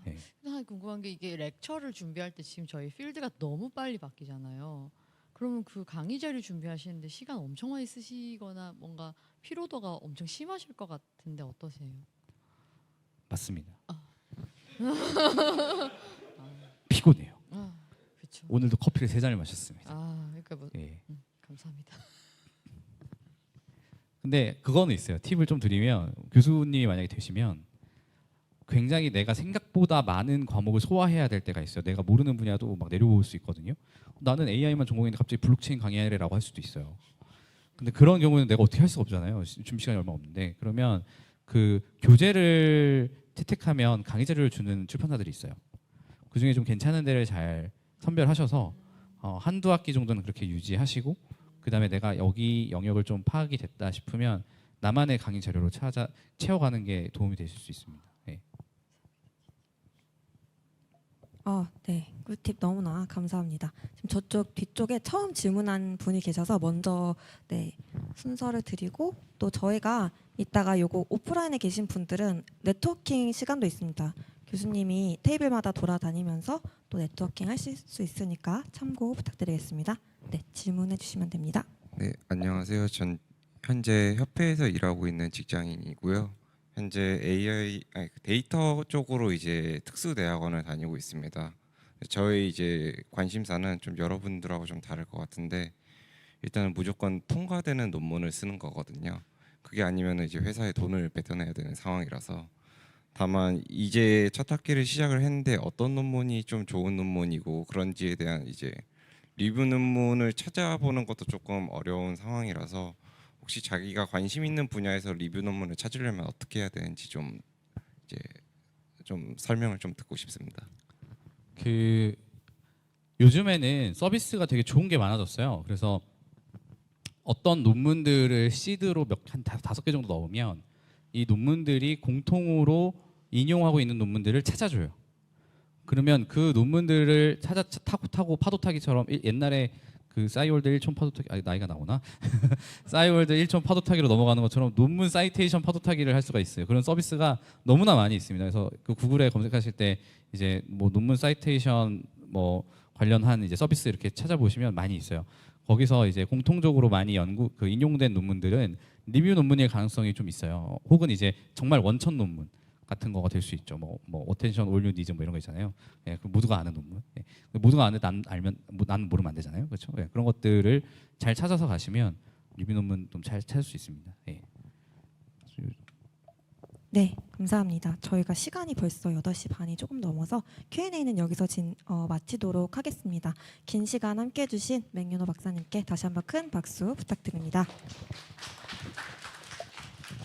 네. 하나 궁금한 게 이게 렉처를 준비할 때 지금 저희 필드가 너무 빨리 바뀌잖아요. 그러면 그 강의 자료 준비하시는데 시간 엄청 많이 쓰시거나 뭔가 피로도가 엄청 심하실 것 같은데 어떠세요? 맞습니다. 피곤해요. 그렇죠. 오늘도 커피를 3잔을 마셨습니다. 그러니까 뭐 예. 감사합니다. 근데 그거는 있어요. 팁을 좀 드리면 교수님이 만약에 되시면 굉장히 내가 생각보다 많은 과목을 소화해야 될 때가 있어요. 내가 모르는 분야도 막 내려올 수 있거든요. 나는 AI만 전공했는데 갑자기 블록체인 강의하래라고 할 수도 있어요. 근데 그런 경우는 내가 어떻게 할 수가 없잖아요. 준비 시간이 얼마 없는데. 그러면 그 교재를 채택하면 강의 자료를 주는 출판사들이 있어요. 그중에 좀 괜찮은 데를 잘 선별하셔서 한두 학기 정도는 그렇게 유지하시고 그다음에 내가 여기 영역을 좀 파악이 됐다 싶으면 나만의 강의 자료로 채워가는 게 도움이 되실 수 있습니다. 네. 네. 꿀팁 너무나 감사합니다. 지금 저쪽 뒤쪽에 처음 질문한 분이 계셔서 먼저 순서를 드리고 또 저희가 이따가 요거 오프라인에 계신 분들은 네트워킹 시간도 있습니다. 교수님이 테이블마다 돌아다니면서 또 네트워킹 하실 수 있으니까 참고 부탁드리겠습니다. 네, 질문해 주시면 됩니다. 네, 안녕하세요. 전 현재 협회에서 일하고 있는 직장인이고요. 현재 데이터 쪽으로 이제 특수대학원을 다니고 있습니다. 저희 이제 관심사는 좀 여러분들하고 좀 다를 것 같은데 일단은 무조건 통과되는 논문을 쓰는 거거든요. 그게 아니면 이제 회사에 돈을 뺏어내야 되는 상황이라서 다만 이제 첫 학기를 시작을 했는데 어떤 논문이 좀 좋은 논문이고 그런지에 대한 이제 리뷰 논문을 찾아보는 것도 조금 어려운 상황이라서 혹시 자기가 관심 있는 분야에서 리뷰 논문을 찾으려면 어떻게 해야 되는지 좀 이제 좀 설명을 좀 듣고 싶습니다. 그 요즘에는 서비스가 되게 좋은 게 많아졌어요. 그래서 어떤 논문들을 시드로 한 5개 정도 넣으면 이 논문들이 공통으로 인용하고 있는 논문들을 찾아줘요. 그러면 그 논문들을 타고 파도 타기처럼 옛날에 그 싸이월드 1촌 파도 타기 나이가 나오나? 싸이월드 1촌 파도 타기로 넘어가는 것처럼 논문 사이테이션 파도 타기를 할 수가 있어요. 그런 서비스가 너무나 많이 있습니다. 그래서 그 구글에 검색하실 때 이제 뭐 논문 사이테이션 뭐 관련한 이제 서비스 이렇게 찾아보시면 많이 있어요. 거기서 이제 공통적으로 많이 인용된 논문들은 리뷰 논문일 가능성이 좀 있어요. 혹은 이제 정말 원천 논문 같은 거가 될 수 있죠. 뭐 어텐션 올류 니즈 뭐 이런 거 있잖아요. 예, 그 모두가 아는 논문. 예, 모두가 아는데 난 알면 나는 모르면 안 되잖아요. 그렇죠? 예, 그런 것들을 잘 찾아서 가시면 리뷰 논문 좀 잘 찾을 수 있습니다. 예. 네, 감사합니다. 저희가 시간이 벌써 8시 반이 조금 넘어서 Q&A는 여기서 마치도록 하겠습니다. 긴 시간 함께해 주신 맹윤호 박사님께 다시 한번 큰 박수 부탁드립니다.